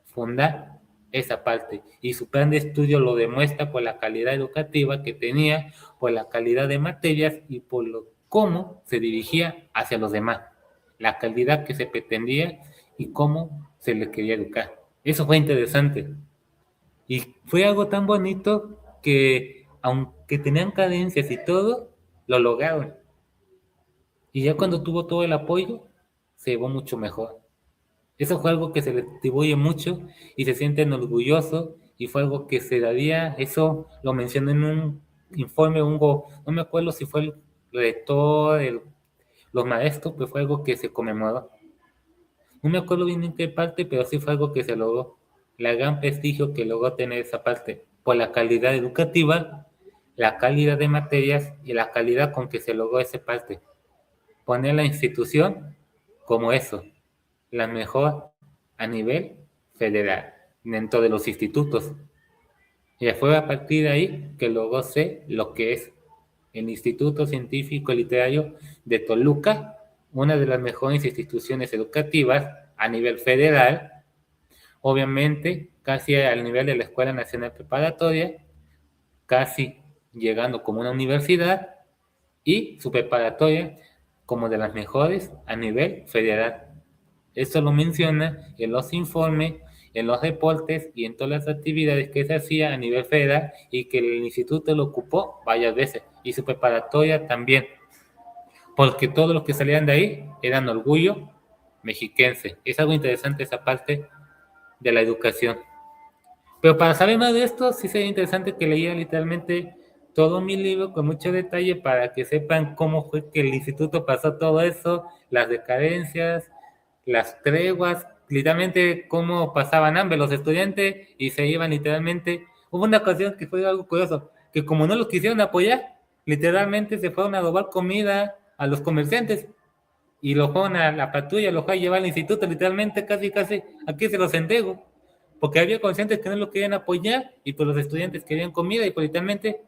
S3: fundar esa parte. Y su plan de estudio lo demuestra por la calidad educativa que tenía, por la calidad de materias y por cómo se dirigía hacia los demás. La calidad que se pretendía y cómo se le quería educar. Eso fue interesante. Y fue algo tan bonito que, aunque tenían carencias y todo, lo lograron. Y ya cuando tuvo todo el apoyo, se llevó mucho mejor. Eso fue algo que se le atribuye mucho y se sienten orgullosos y fue algo que se daría, eso lo mencioné en un informe, no me acuerdo si fue el rector, los maestros, pero fue algo que se conmemoró. No me acuerdo bien en qué parte, pero sí fue algo que se logró. La gran prestigio que logró tener esa parte por la calidad educativa, la calidad de materias y la calidad con que se logró esa parte. Poner la institución como eso, la mejor a nivel federal, dentro de los institutos. Y fue a partir de ahí que logró ser lo que es el Instituto Científico y Literario de Toluca, una de las mejores instituciones educativas a nivel federal, obviamente casi al nivel de la Escuela Nacional Preparatoria, casi llegando como una universidad, y su preparatoria como de las mejores a nivel federal. Esto lo menciona en los informes, en los reportes y en todas las actividades que se hacía a nivel federal y que el instituto lo ocupó varias veces, y su preparatoria también, porque todos los que salían de ahí eran orgullo mexiquense. Es algo interesante esa parte de la educación. Pero para saber más de esto, sí sería interesante que leyera literalmente todo mi libro con mucho detalle para que sepan cómo fue que el instituto pasó todo eso, las decadencias, las treguas, literalmente cómo pasaban hambre los estudiantes y se iban literalmente. Hubo una ocasión que fue algo curioso, que como no los quisieron apoyar, literalmente se fueron a robar comida a los comerciantes y lo fueron a la patrulla, lo fue a llevar al instituto, literalmente casi, aquí se los entrego, porque había conscientes que no lo querían apoyar y pues los estudiantes querían comida y pues literalmente,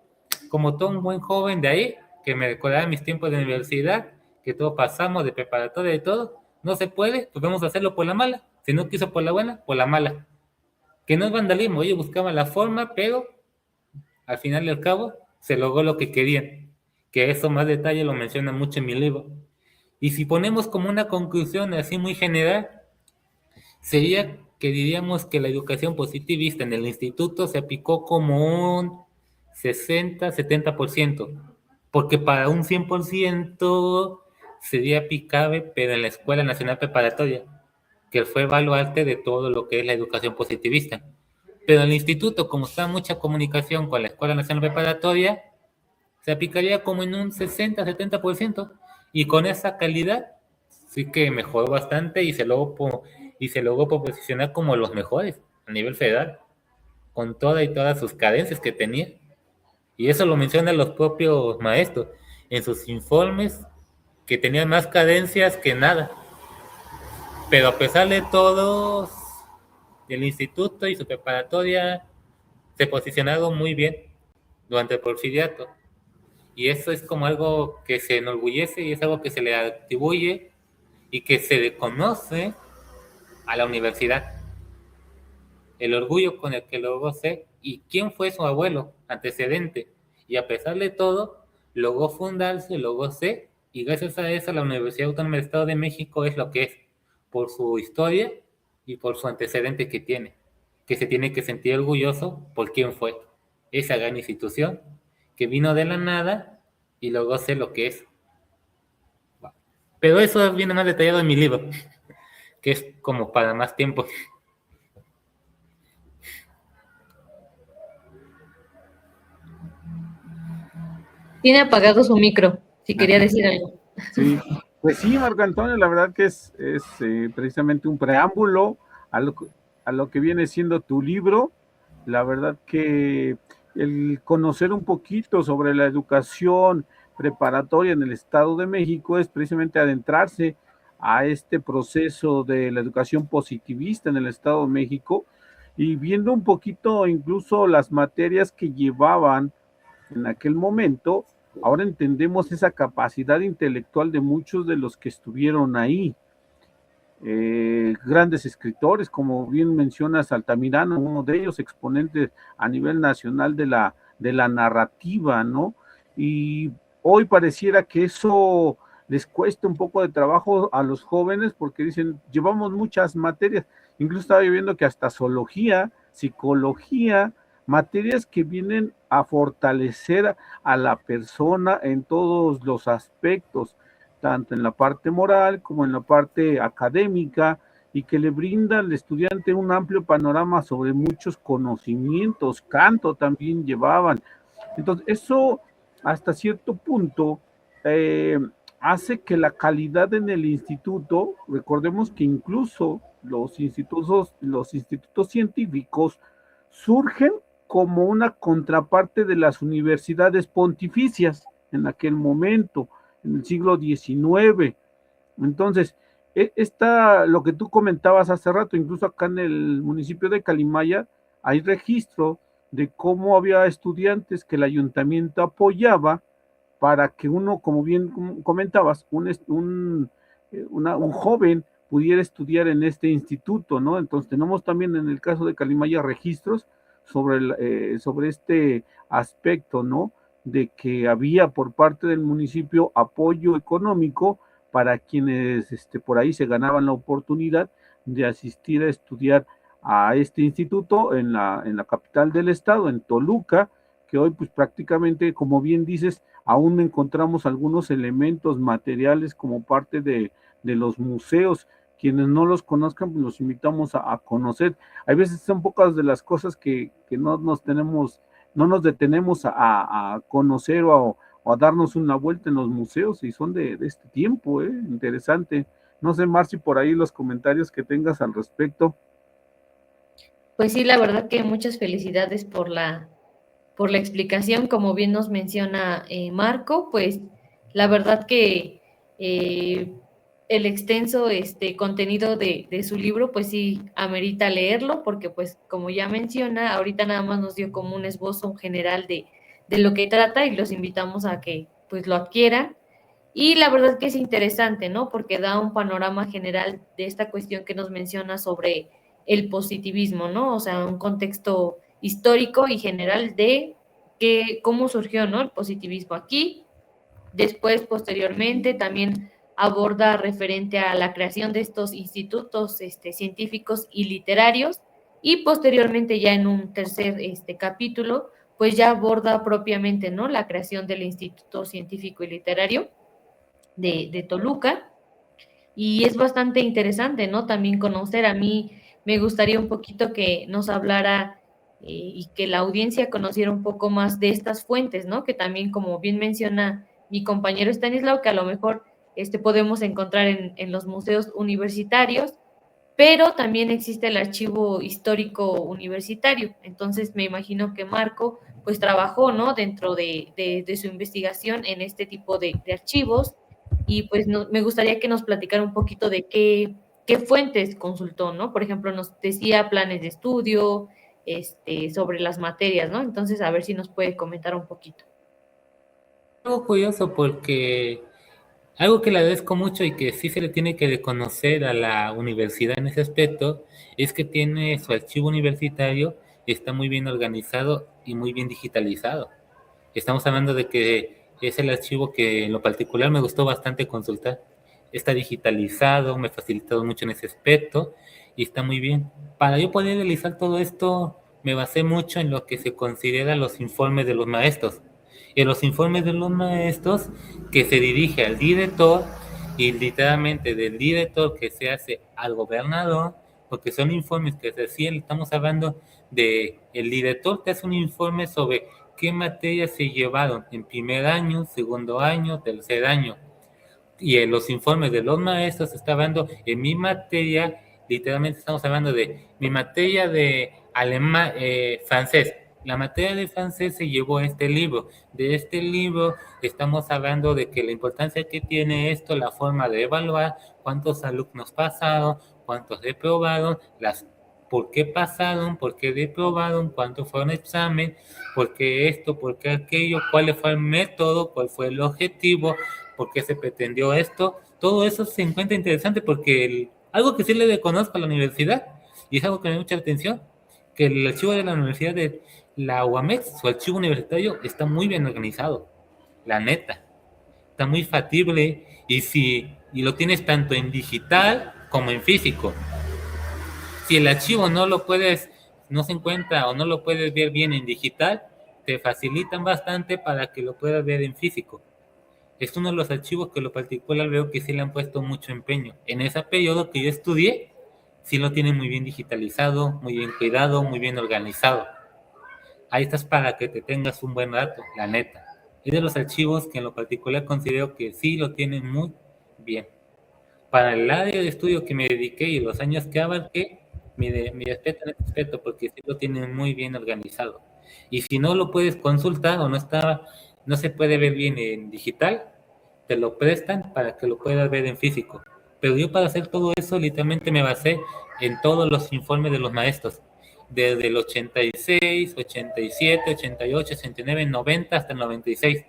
S3: como todo un buen joven de ahí, que me recordaba mis tiempos de universidad, que todos pasamos de preparatoria y todo, no se puede, pues vamos a hacerlo por la mala, si no quiso por la buena, por la mala, que no es vandalismo, ellos buscaban la forma, pero al final y al cabo se logró lo que querían, que eso más detalle lo menciona mucho en mi libro. Y si ponemos como una conclusión así muy general, sería que diríamos que la educación positivista en el instituto se aplicó como un 60-70%, porque para un 100% sería aplicable, pero en la Escuela Nacional Preparatoria, que fue baluarte de todo lo que es la educación positivista. Pero en el instituto, como está mucha comunicación con la Escuela Nacional Preparatoria, se aplicaría como en un 60-70%, y con esa calidad sí que mejoró bastante y se logró posicionar como los mejores a nivel federal, con todas sus carencias que tenía. Y eso lo mencionan los propios maestros en sus informes, que tenían más carencias que nada. Pero a pesar de todo, el instituto y su preparatoria se posicionaron muy bien durante el porfiriato. Y eso es como algo que se enorgullece y es algo que se le atribuye y que se reconoce a la universidad. El orgullo con el que logró ser y quién fue su abuelo antecedente. Y a pesar de todo, logró fundarse, logró ser, y gracias a eso la Universidad Autónoma del Estado de México es lo que es, por su historia y por su antecedente que se tiene que sentir orgulloso por quién fue. Esa gran institución que vino de la nada y logró ser lo que es. Pero eso viene más detallado en mi libro, que es como para más tiempo.
S1: Tiene apagado su micro, si quería decir algo.
S2: Sí, pues sí, Marco Antonio, la verdad que es precisamente un preámbulo a lo que viene siendo tu libro. La verdad que el conocer un poquito sobre la educación preparatoria en el Estado de México es precisamente adentrarse a este proceso de la educación positivista en el Estado de México y viendo un poquito incluso las materias que llevaban en aquel momento. Ahora entendemos esa capacidad intelectual de muchos de los que estuvieron ahí. Grandes escritores, como bien mencionas, Altamirano, uno de ellos, exponentes a nivel nacional de la narrativa, ¿no? Y hoy pareciera que eso les cuesta un poco de trabajo a los jóvenes porque dicen, llevamos muchas materias, incluso estaba viendo que hasta zoología, psicología, materias que vienen a fortalecer a la persona en todos los aspectos, tanto en la parte moral como en la parte académica, y que le brinda al estudiante un amplio panorama sobre muchos conocimientos. Canto también llevaban. Entonces, eso hasta cierto punto hace que la calidad en el instituto, recordemos que incluso los institutos científicos surgen como una contraparte de las universidades pontificias en aquel momento, en el siglo XIX. Entonces, lo que tú comentabas hace rato, incluso acá en el municipio de Calimaya, hay registro de cómo había estudiantes que el ayuntamiento apoyaba para que uno, como bien comentabas, un joven pudiera estudiar en este instituto, ¿no? Entonces tenemos también en el caso de Calimaya registros sobre este aspecto, ¿no? De que había por parte del municipio apoyo económico para quienes por ahí se ganaban la oportunidad de asistir a estudiar a este instituto en la capital del estado, en Toluca, que hoy pues prácticamente, como bien dices, aún encontramos algunos elementos materiales como parte de los museos. Quienes no los conozcan, pues los invitamos a conocer. Hay veces son pocas de las cosas que no nos detenemos a conocer o a darnos una vuelta en los museos, y son de este tiempo, interesante. No sé, Marci, por ahí los comentarios que tengas al respecto.
S1: Pues sí, la verdad que muchas felicidades por la explicación, como bien nos menciona Marco, pues la verdad que el extenso contenido de su libro, pues sí, amerita leerlo, porque pues como ya menciona, ahorita nada más nos dio como un esbozo general de lo que trata y los invitamos a que pues lo adquieran. Y la verdad que es interesante, ¿no? Porque da un panorama general de esta cuestión que nos menciona sobre el positivismo, ¿no? O sea, un contexto histórico y general de cómo surgió, ¿no? El positivismo aquí. Después, posteriormente, también aborda referente a la creación de estos institutos científicos y literarios, y posteriormente ya en un tercer capítulo, pues ya aborda propiamente, ¿no?, la creación del Instituto Científico y Literario de Toluca, y es bastante interesante, ¿no?, también conocer. A mí me gustaría un poquito que nos hablara y que la audiencia conociera un poco más de estas fuentes, ¿no?, que también, como bien menciona mi compañero Estanislao, que a lo mejor podemos encontrar en los museos universitarios, pero también existe el archivo histórico universitario. Entonces me imagino que Marco pues trabajó, ¿no?, dentro de su investigación en este tipo de archivos, y pues me gustaría que nos platicara un poquito de qué fuentes consultó, ¿no? Por ejemplo, nos decía planes de estudio, sobre las materias, ¿no? Entonces, a ver si nos puede comentar un poquito.
S3: Algo curioso porque algo que le agradezco mucho y que sí se le tiene que reconocer a la universidad en ese aspecto es que tiene su archivo universitario, está muy bien organizado y muy bien digitalizado. Estamos hablando de que es el archivo que en lo particular me gustó bastante consultar. Está digitalizado, me ha facilitado mucho en ese aspecto y está muy bien. Para yo poder realizar todo esto, me basé mucho en lo que se considera los informes de los maestros. En los informes de los maestros que se dirige al director y literalmente del director que se hace al gobernador, porque son informes que recién estamos hablando de el director que hace un informe sobre qué materias se llevaron en primer año, segundo año, tercer año. Y en los informes de los maestros está hablando en mi materia, literalmente estamos hablando de mi materia de alemán, francés. La materia de francés se llevó este libro. De este libro estamos hablando de que la importancia que tiene esto, la forma de evaluar, cuántos alumnos pasaron, cuántos reprobaron, por qué pasaron, por qué reprobaron, cuánto fue un examen, por qué esto, por qué aquello, cuál fue el método, cuál fue el objetivo, por qué se pretendió esto. Todo eso se encuentra interesante porque algo que sí le reconozco a la universidad, y es algo que me da mucha atención, que el archivo de la Universidad de la UAMEX, su archivo universitario, está muy bien organizado, la neta. Está muy factible y lo tienes tanto en digital como en físico. Si el archivo no se encuentra o no lo puedes ver bien en digital, te facilitan bastante para que lo puedas ver en físico. Es uno de los archivos que en lo particular veo que sí le han puesto mucho empeño. En ese periodo que yo estudié, sí lo tienen muy bien digitalizado, muy bien cuidado, muy bien organizado. Ahí estás para que te tengas un buen rato, la neta. Es de los archivos que en lo particular considero que sí lo tienen muy bien. Para el área de estudio que me dediqué y los años que abarqué, mi respeto en este aspecto, porque sí lo tienen muy bien organizado. Y si no lo puedes consultar o no se puede ver bien en digital, te lo prestan para que lo puedas ver en físico. Pero yo para hacer todo eso literalmente me basé en todos los informes de los maestros, desde el 86, 87, 88, 89, 90 hasta el 96.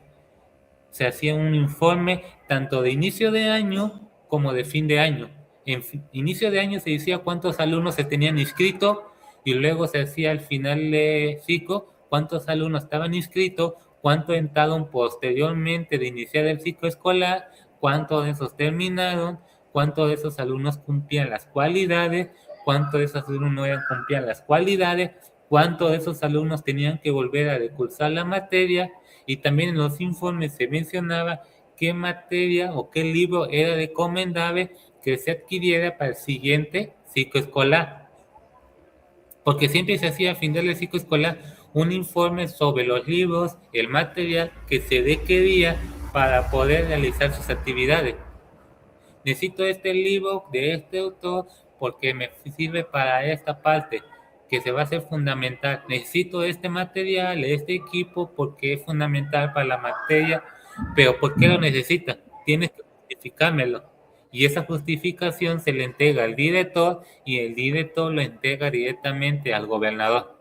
S3: Se hacía un informe tanto de inicio de año como de fin de año. En inicio de año se decía cuántos alumnos se tenían inscrito y luego se hacía al final de ciclo cuántos alumnos estaban inscritos, cuánto entraron posteriormente de iniciar el ciclo escolar, cuántos de esos terminaron, cuántos de esos alumnos cumplían las cualidades, cuántos de esos alumnos no cumplían las cualidades, cuántos de esos alumnos tenían que volver a recursar la materia, y también en los informes se mencionaba qué materia o qué libro era recomendable que se adquiriera para el siguiente ciclo escolar. Porque siempre se hacía a final del ciclo escolar un informe sobre los libros, el material que se requería para poder realizar sus actividades. Necesito este libro de este autor porque me sirve para esta parte que se va a hacer fundamental. Necesito este material, este equipo porque es fundamental para la materia, pero ¿por qué lo necesita? Tienes que justificármelo. Y esa justificación se le entrega al director y el director lo entrega directamente al gobernador.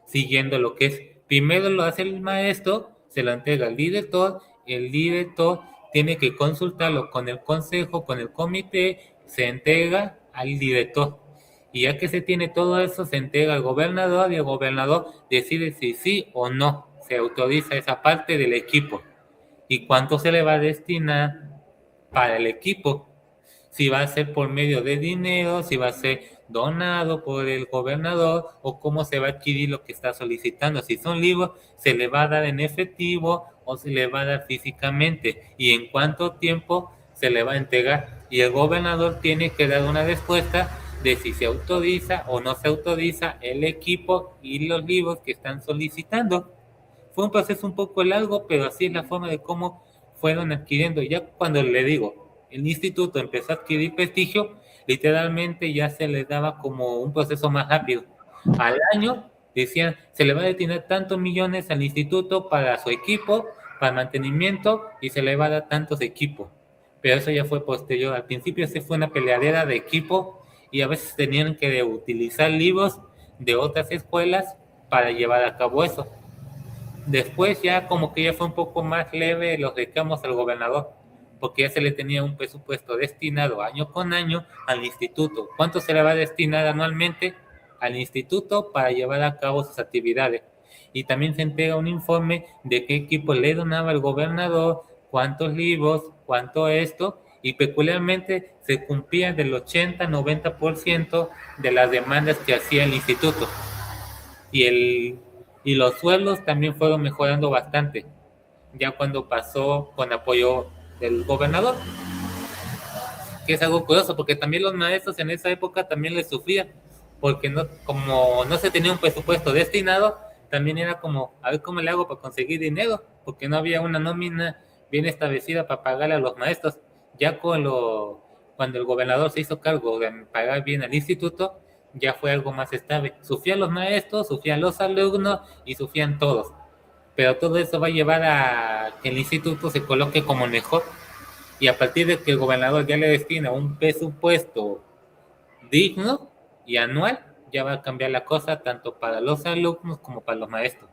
S3: Siguiendo lo que es, primero lo hace el maestro, se lo entrega al director, el director tiene que consultarlo con el consejo, con el comité, se entrega al director. Y ya que se tiene todo eso, se entrega al gobernador y el gobernador decide si sí o no se autoriza esa parte del equipo y cuánto se le va a destinar para el equipo. Si va a ser por medio de dinero, si va a ser donado por el gobernador o cómo se va a adquirir lo que está solicitando. Si son libros, se le va a dar en efectivo o se le va a dar físicamente y en cuánto tiempo se le va a entregar. Y el gobernador tiene que dar una respuesta de si se autoriza o no se autoriza el equipo y los libros que están solicitando. Fue un proceso un poco largo, pero así es la forma de cómo fueron adquiriendo. Ya cuando le digo, el instituto empezó a adquirir prestigio, literalmente ya se les daba como un proceso más rápido. Al año decían, se le va a destinar tantos millones al instituto para su equipo, para mantenimiento, y se le va a dar tantos equipos. Pero eso ya fue posterior. Al principio sí fue una peleadera de equipo y a veces tenían que utilizar libros de otras escuelas para llevar a cabo eso. Después ya como que ya fue un poco más leve los reclamos al gobernador, porque ya se le tenía un presupuesto destinado año con año al instituto. ¿Cuánto se le va a destinar anualmente al instituto para llevar a cabo sus actividades? Y también se entrega un informe de qué equipo le donaba el gobernador, cuántos libros, cuánto esto, y peculiarmente se cumplía del 80-90% de las demandas que hacía el instituto. Y los sueldos también fueron mejorando bastante, ya cuando pasó con apoyo del gobernador, que es algo curioso, porque también los maestros en esa época también les sufrían, porque no, como no se tenía un presupuesto destinado, también era como, a ver cómo le hago para conseguir dinero, porque no había una nómina bien establecida para pagarle a los maestros. Ya cuando el gobernador se hizo cargo de pagar bien al instituto, ya fue algo más estable. Sufrían los maestros, sufrían los alumnos y sufrían todos. Pero todo eso va a llevar a que el instituto se coloque como mejor. Y a partir de que el gobernador ya le destina un presupuesto digno y anual, ya va a cambiar la cosa tanto para los alumnos como para los maestros.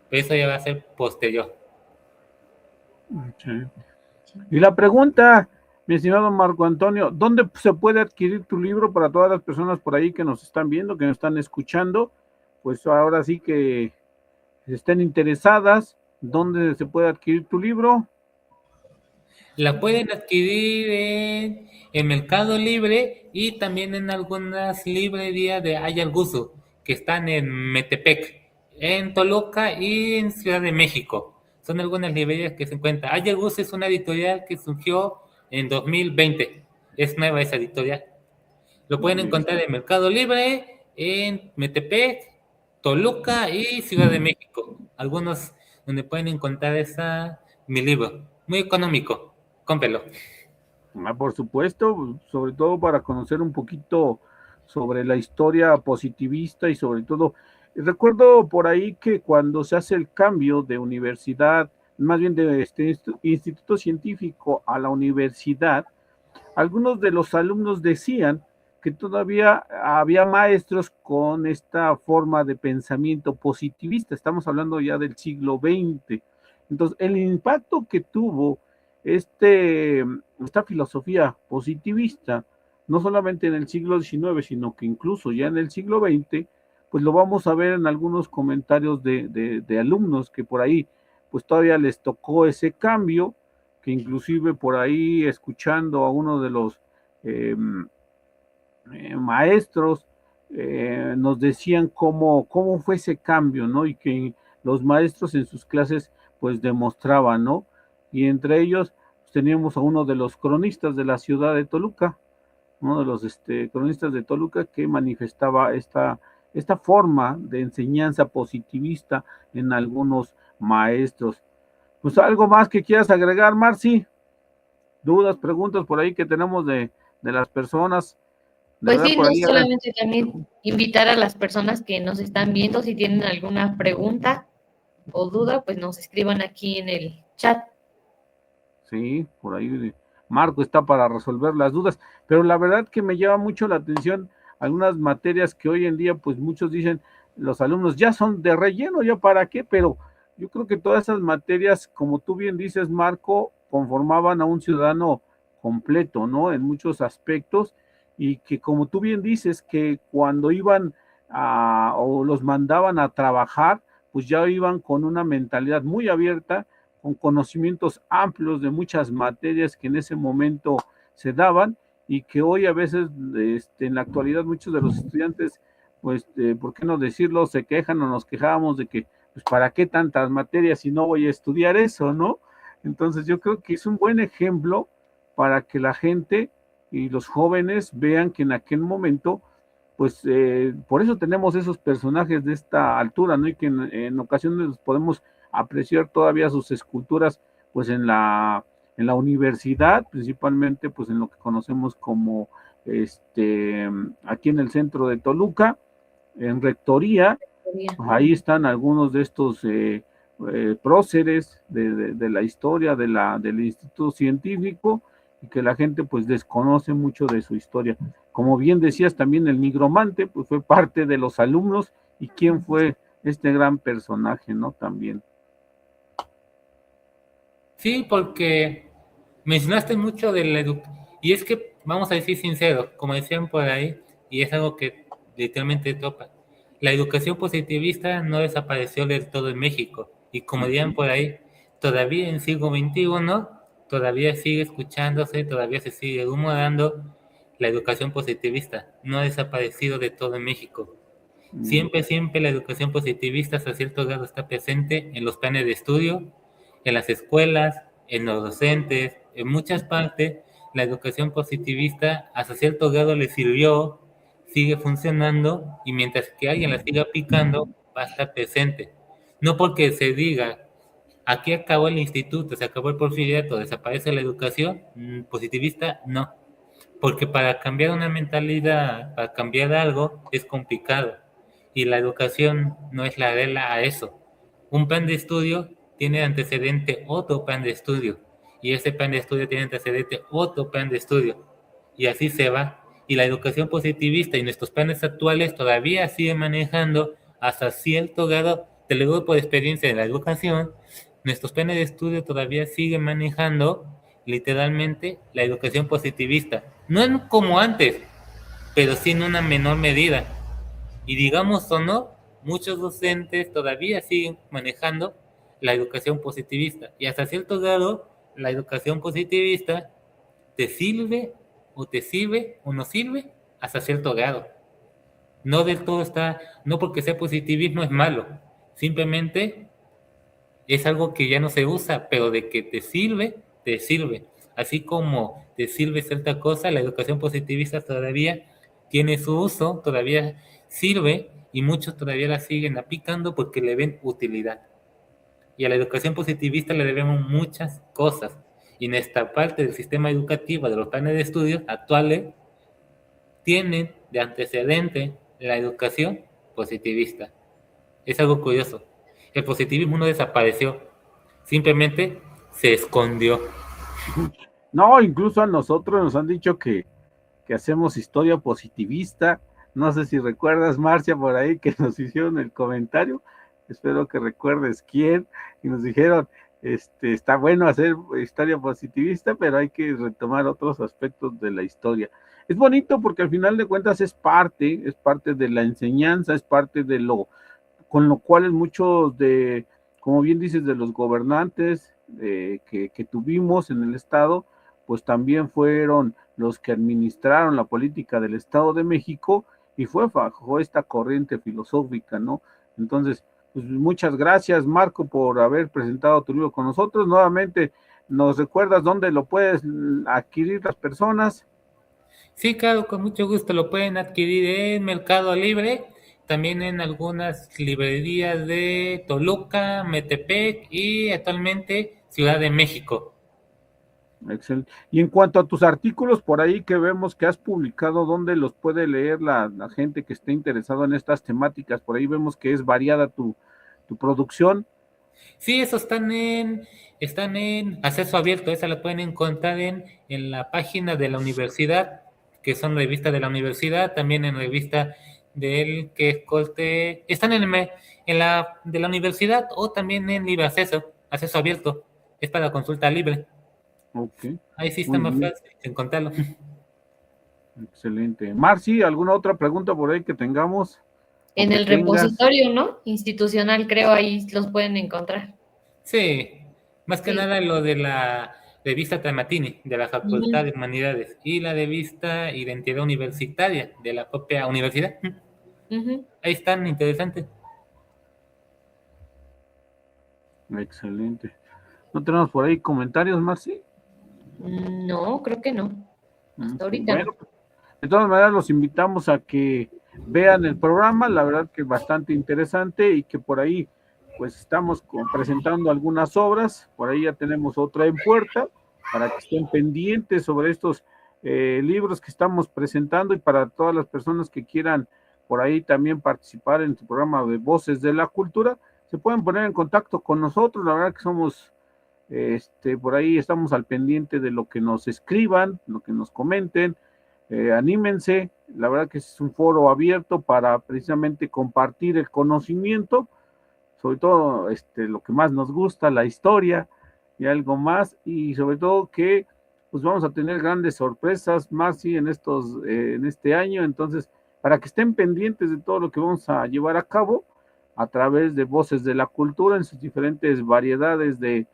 S3: Pero eso ya va a ser posterior.
S2: Okay. Y la pregunta, mi estimado Marco Antonio, ¿dónde se puede adquirir tu libro para todas las personas por ahí que nos están viendo, que nos están escuchando? Pues ahora sí que estén interesadas, ¿dónde se puede adquirir tu libro?
S3: La pueden adquirir en Mercado Libre y también en algunas librerías de Ayalguzo, que están en Metepec, en Toluca y en Ciudad de México. Son algunas librerías que se encuentran. Ayalguzo es una editorial que surgió en 2020. Es nueva esa editorial. Lo pueden encontrar en Mercado Libre, en Metepec, Toluca y Ciudad de México. Algunos donde pueden encontrar mi libro. Muy económico. Cómprelo.
S2: Por supuesto, sobre todo para conocer un poquito sobre la historia positivista y sobre todo, recuerdo por ahí que cuando se hace el cambio de universidad, más bien de este instituto científico a la universidad, algunos de los alumnos decían que todavía había maestros con esta forma de pensamiento positivista. Estamos hablando ya del siglo XX. Entonces, el impacto que tuvo esta filosofía positivista, no solamente en el siglo XIX, sino que incluso ya en el siglo XX, pues lo vamos a ver en algunos comentarios de alumnos que por ahí, pues todavía les tocó ese cambio, que inclusive por ahí escuchando a uno de los maestros nos decían cómo fue ese cambio, ¿no? Y que los maestros en sus clases pues demostraban, ¿no? Y entre ellos pues, teníamos a uno de los cronistas de la ciudad de Toluca, uno de los cronistas de Toluca que manifestaba esta forma de enseñanza positivista en algunos maestros. Pues algo más que quieras agregar, Marci, dudas, preguntas por ahí que tenemos de las personas.
S1: Pues sí, no solamente también invitar a las personas que nos están viendo, si tienen alguna pregunta o duda, pues nos escriban aquí en el chat.
S2: Sí, por ahí Marco está para resolver las dudas, pero la verdad que me llama mucho la atención algunas materias que hoy en día, pues muchos dicen, los alumnos ya son de relleno, ya para qué, pero yo creo que todas esas materias, como tú bien dices, Marco, conformaban a un ciudadano completo, ¿no? En muchos aspectos, y que como tú bien dices, que cuando iban o los mandaban a trabajar, pues ya iban con una mentalidad muy abierta, con conocimientos amplios de muchas materias que en ese momento se daban y que hoy a veces en la actualidad muchos de los estudiantes, pues, ¿por qué no decirlo? Se quejan o nos quejábamos de que, pues, ¿para qué tantas materias si no voy a estudiar eso, no? Entonces yo creo que es un buen ejemplo para que la gente y los jóvenes vean que en aquel momento, pues por eso tenemos esos personajes de esta altura, ¿no? Y que en ocasiones podemos apreciar todavía sus esculturas, pues en la universidad, principalmente pues en lo que conocemos como aquí en el centro de Toluca, en Rectoría, pues ahí están algunos de estos próceres de la historia del Instituto Científico, y que la gente pues desconoce mucho de su historia. Como bien decías, también el nigromante pues fue parte de los alumnos, y quién fue este gran personaje, ¿no? También.
S3: Sí, porque mencionaste mucho de la educación, y es que, vamos a decir sincero, como decían por ahí, y es algo que literalmente topa, la educación positivista no desapareció del todo en México, y como dirían por ahí, todavía en siglo XXI, todavía sigue escuchándose, todavía se sigue humorando la educación positivista, no ha desaparecido de todo en México. Siempre la educación positivista hasta cierto grado está presente en los planes de estudio, en las escuelas, en los docentes, en muchas partes. La educación positivista hasta cierto grado le sirvió, sigue funcionando, y mientras que alguien la siga aplicando, va a estar presente. No porque se diga, aquí acabó el instituto, se acabó el porfiriato, desaparece la educación positivista, no. Porque para cambiar una mentalidad, para cambiar algo, es complicado. Y la educación no es la regla a eso. Un plan de estudio tiene antecedente otro plan de estudio. Y ese plan de estudio tiene antecedente otro plan de estudio. Y así se va. Y la educación positivista y nuestros planes actuales todavía siguen manejando hasta cierto grado del grupo de experiencia de la educación. Nuestros planes de estudio todavía siguen manejando literalmente la educación positivista. No como antes, pero sí en una menor medida. Y digamos o no, muchos docentes todavía siguen manejando la educación positivista. Y hasta cierto grado, la educación positivista te sirve o no sirve hasta cierto grado. No del todo está, no porque sea positivismo es malo. Simplemente es algo que ya no se usa, pero de que te sirve, te sirve. Así como te sirve cierta cosa, la educación positivista todavía tiene su uso, todavía sirve, y muchos todavía la siguen aplicando porque le ven utilidad. Y a la educación positivista le debemos muchas cosas. Y en esta parte del sistema educativo, de los planes de estudios actuales, tienen de antecedente la educación positivista. Es algo curioso. El positivismo no desapareció, simplemente se escondió.
S2: No, incluso a nosotros nos han dicho que hacemos historia positivista. No sé si recuerdas, Marcia, por ahí que nos hicieron el comentario. Espero que recuerdes quién. Y nos dijeron, está bueno hacer historia positivista, pero hay que retomar otros aspectos de la historia. Es bonito porque al final de cuentas es parte de la enseñanza, es parte de lo, con lo cual muchos de, como bien dices, de los gobernantes que tuvimos en el estado, pues también fueron los que administraron la política del Estado de México, y fue bajo esta corriente filosófica, ¿no? Entonces, pues muchas gracias, Marco, por haber presentado tu libro con nosotros. Nuevamente, ¿nos recuerdas dónde lo puedes adquirir las personas?
S3: Sí, claro, con mucho gusto lo pueden adquirir en Mercado Libre, también en algunas librerías de Toluca, Metepec y actualmente Ciudad de México.
S2: Excelente. Y en cuanto a tus artículos por ahí que vemos que has publicado, ¿dónde los puede leer la gente que esté interesado en estas temáticas? Por ahí vemos que es variada tu producción.
S3: Sí, esos están en acceso abierto, esa la pueden encontrar en la página de la universidad, que son revistas de la universidad, también en revista del que escolte, están en la de la universidad, o también en libre acceso abierto, es para consulta libre.
S2: Ok.
S3: Ahí sí está más fácil encontrarlo.
S2: Excelente. Marci, ¿alguna otra pregunta por ahí que tengamos?
S1: En el repositorio, ¿no? Institucional, creo, ahí los pueden encontrar.
S3: Sí, Más que
S1: Sí.
S3: nada lo de la revista Tamatini, de la Facultad
S1: Ujú.
S3: de Humanidades, y la revista Identidad Universitaria, de la propia universidad.
S1: Ujú.
S3: Ahí están, interesantes.
S2: Excelente. ¿No tenemos por ahí comentarios, Marci?
S1: No, creo que no. Hasta
S2: Sí,
S1: ahorita
S2: bueno,
S1: no.
S2: de todas maneras los invitamos a que vean el programa, la verdad que es bastante interesante y que por ahí pues estamos presentando algunas obras, por ahí ya tenemos otra en puerta, para que estén pendientes sobre estos libros que estamos presentando y para todas las personas que quieran por ahí también participar en tu programa de Voces de la Cultura, se pueden poner en contacto con nosotros, la verdad que somos por ahí estamos al pendiente de lo que nos escriban, lo que nos comenten, anímense, la verdad que es un foro abierto para precisamente compartir el conocimiento, sobre todo lo que más nos gusta, la historia y algo más, y sobre todo que pues vamos a tener grandes sorpresas, Marci, en este año, entonces, para que estén pendientes de todo lo que vamos a llevar a cabo a través de Voces de la Cultura en sus diferentes variedades de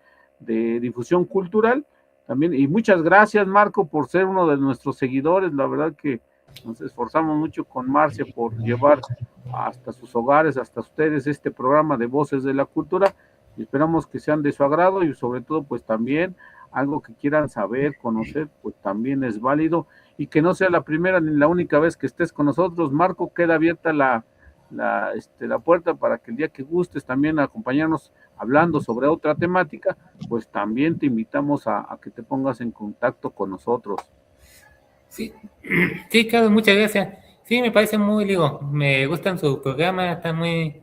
S2: difusión cultural también. Y muchas gracias, Marco, por ser uno de nuestros seguidores. La verdad que nos esforzamos mucho con Marcia por llevar hasta sus hogares, hasta ustedes, este programa de Voces de la Cultura. Y esperamos que sean de su agrado y sobre todo, pues también algo que quieran saber, conocer, pues también es válido y que no sea la primera ni la única vez que estés con nosotros. Marco, queda abierta la puerta para que el día que gustes también acompañarnos hablando sobre otra temática, pues también te invitamos a que te pongas en contacto con nosotros.
S3: Sí, sí, claro, muchas gracias. Sí, me parece muy, digo, me gustan su programa, está muy...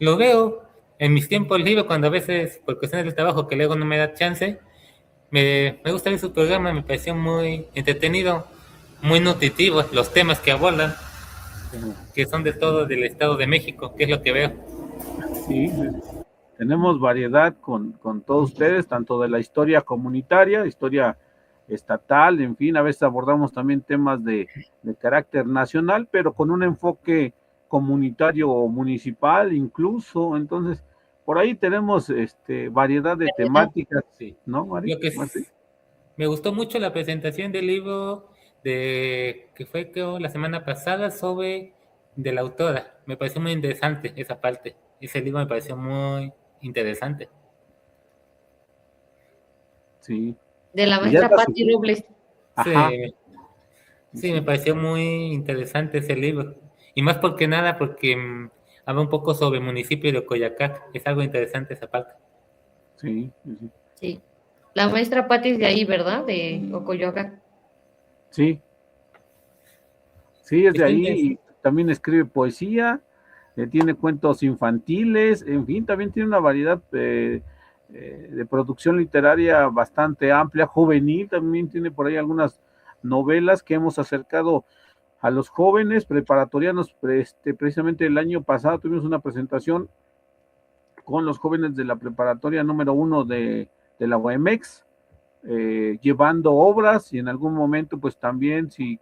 S3: Lo veo en mis tiempos libres cuando a veces, por cuestiones del trabajo que luego no me da chance, me gusta ver su programa, me pareció muy entretenido, muy nutritivo, los temas que abordan, que son de todo del Estado de México, que es lo que veo.
S2: Sí, tenemos variedad con todos ustedes, tanto de la historia comunitaria, historia estatal, en fin, a veces abordamos también temas de carácter nacional, pero con un enfoque comunitario o municipal incluso, entonces, por ahí tenemos variedad de
S1: ¿Verdad?
S2: temáticas,
S3: Sí.
S2: ¿no, Mari?
S3: Lo que
S2: Marci?
S3: me gustó mucho la presentación del libro que fue creo la semana pasada sobre de la autora. Me pareció muy interesante esa parte. Ese libro me pareció muy interesante.
S2: Sí,
S1: De la
S2: y ya
S1: maestra
S2: está
S1: Patti Robles.
S2: ajá,
S3: Sí, sí, me
S2: sí,
S3: pareció muy interesante ese libro. Y más porque nada, porque habla un poco sobre el municipio de Coyacac. Es algo interesante esa parte.
S2: sí, sí,
S1: Sí. La maestra Patti es de ahí, ¿verdad? De Ocoyoacac.
S2: sí, sí, es de
S3: Está
S2: ahí
S3: interesante.
S2: y también escribe poesía, tiene cuentos infantiles, en fin, también tiene una variedad de producción literaria bastante amplia, juvenil, también tiene por ahí algunas novelas que hemos acercado a los jóvenes preparatorianos. Precisamente el año pasado tuvimos una presentación con los jóvenes de la preparatoria número 1 de la UAMX, llevando obras y en algún momento pues también si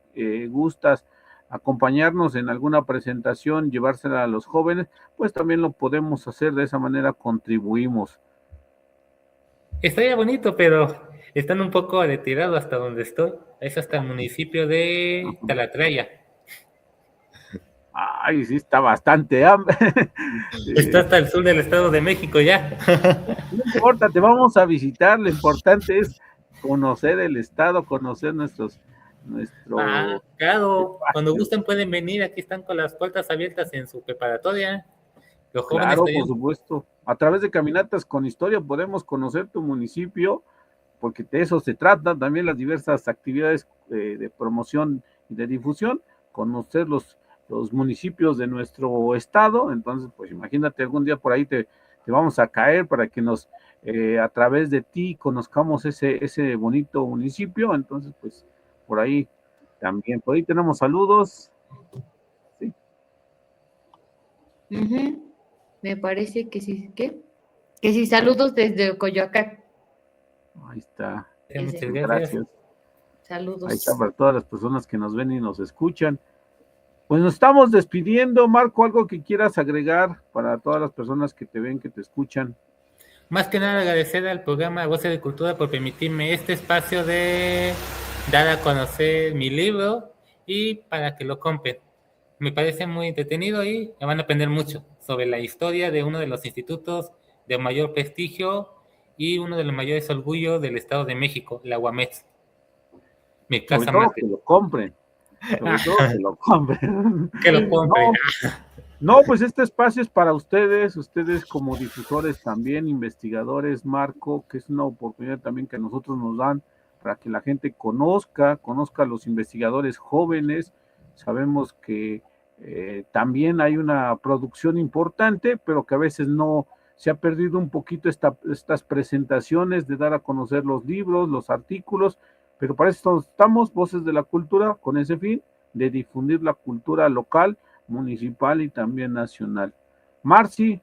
S2: gustas acompañarnos en alguna presentación, llevársela a los jóvenes, pues también lo podemos hacer, de esa manera contribuimos.
S3: Estaría bonito, pero están un poco retirados hasta donde estoy. Es hasta el municipio de Talatraya.
S2: Ay, sí, está bastante hambre.
S3: Está hasta el sur del Estado de México ya.
S2: No importa, te vamos a visitar, lo importante es conocer el estado, conocer nuestro
S3: Claro, cuando
S2: espacio.
S3: gusten pueden venir. Aquí están con las puertas abiertas en su preparatoria. Los jóvenes
S2: Claro, por
S3: estarían.
S2: supuesto. A través de Caminatas con Historia podemos conocer tu municipio, porque de eso se trata, también las diversas actividades de promoción y de difusión, conocer los municipios de nuestro estado. Entonces, pues imagínate, algún día por ahí te vamos a caer para que a través de ti conozcamos ese bonito municipio. Entonces, pues por ahí también, por ahí tenemos saludos. Sí,
S1: Ujú. Me parece que sí. ¿Qué? Que sí, saludos desde Ocoyoacac.
S2: ahí está.
S1: Ese.
S3: Muchas gracias.
S2: Gracias. Ahí está
S1: Saludos.
S2: para todas las personas que nos ven y nos escuchan. Pues nos estamos despidiendo, Marco, algo que quieras agregar para todas las personas que te ven, que te escuchan.
S3: Más que nada agradecer al programa Voces de Cultura por permitirme este espacio de dar a conocer mi libro y para que lo compren. Me parece muy entretenido y me van a aprender mucho sobre la historia de uno de los institutos de mayor prestigio y uno de los mayores orgullos del Estado de México, la UAMEX, mi
S2: Sobre
S3: casa
S2: todo
S3: madre.
S2: que lo compren. Sobre todo que lo compren.
S3: Que lo compren.
S2: No, pues este espacio es para ustedes como difusores también, investigadores, Marco, que es una oportunidad también que a nosotros nos dan para que la gente conozca a los investigadores jóvenes. Sabemos que también hay una producción importante, pero que a veces no se ha perdido un poquito estas presentaciones de dar a conocer los libros, los artículos, pero para eso estamos, Voces de la Cultura, con ese fin de difundir la cultura local, municipal y también nacional. Marci.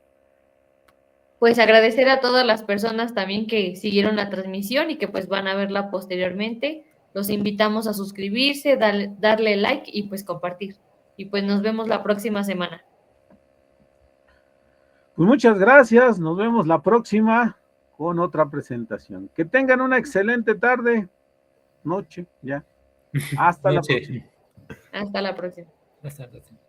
S1: Pues agradecer a todas las personas también que siguieron la transmisión y que pues van a verla posteriormente. Los invitamos a suscribirse, darle like y pues compartir. Y pues nos vemos la próxima semana.
S2: Pues muchas gracias, nos vemos la próxima con otra presentación. Que tengan una excelente tarde, noche, ya. Hasta la próxima.
S1: Hasta la próxima.
S3: Hasta la próxima.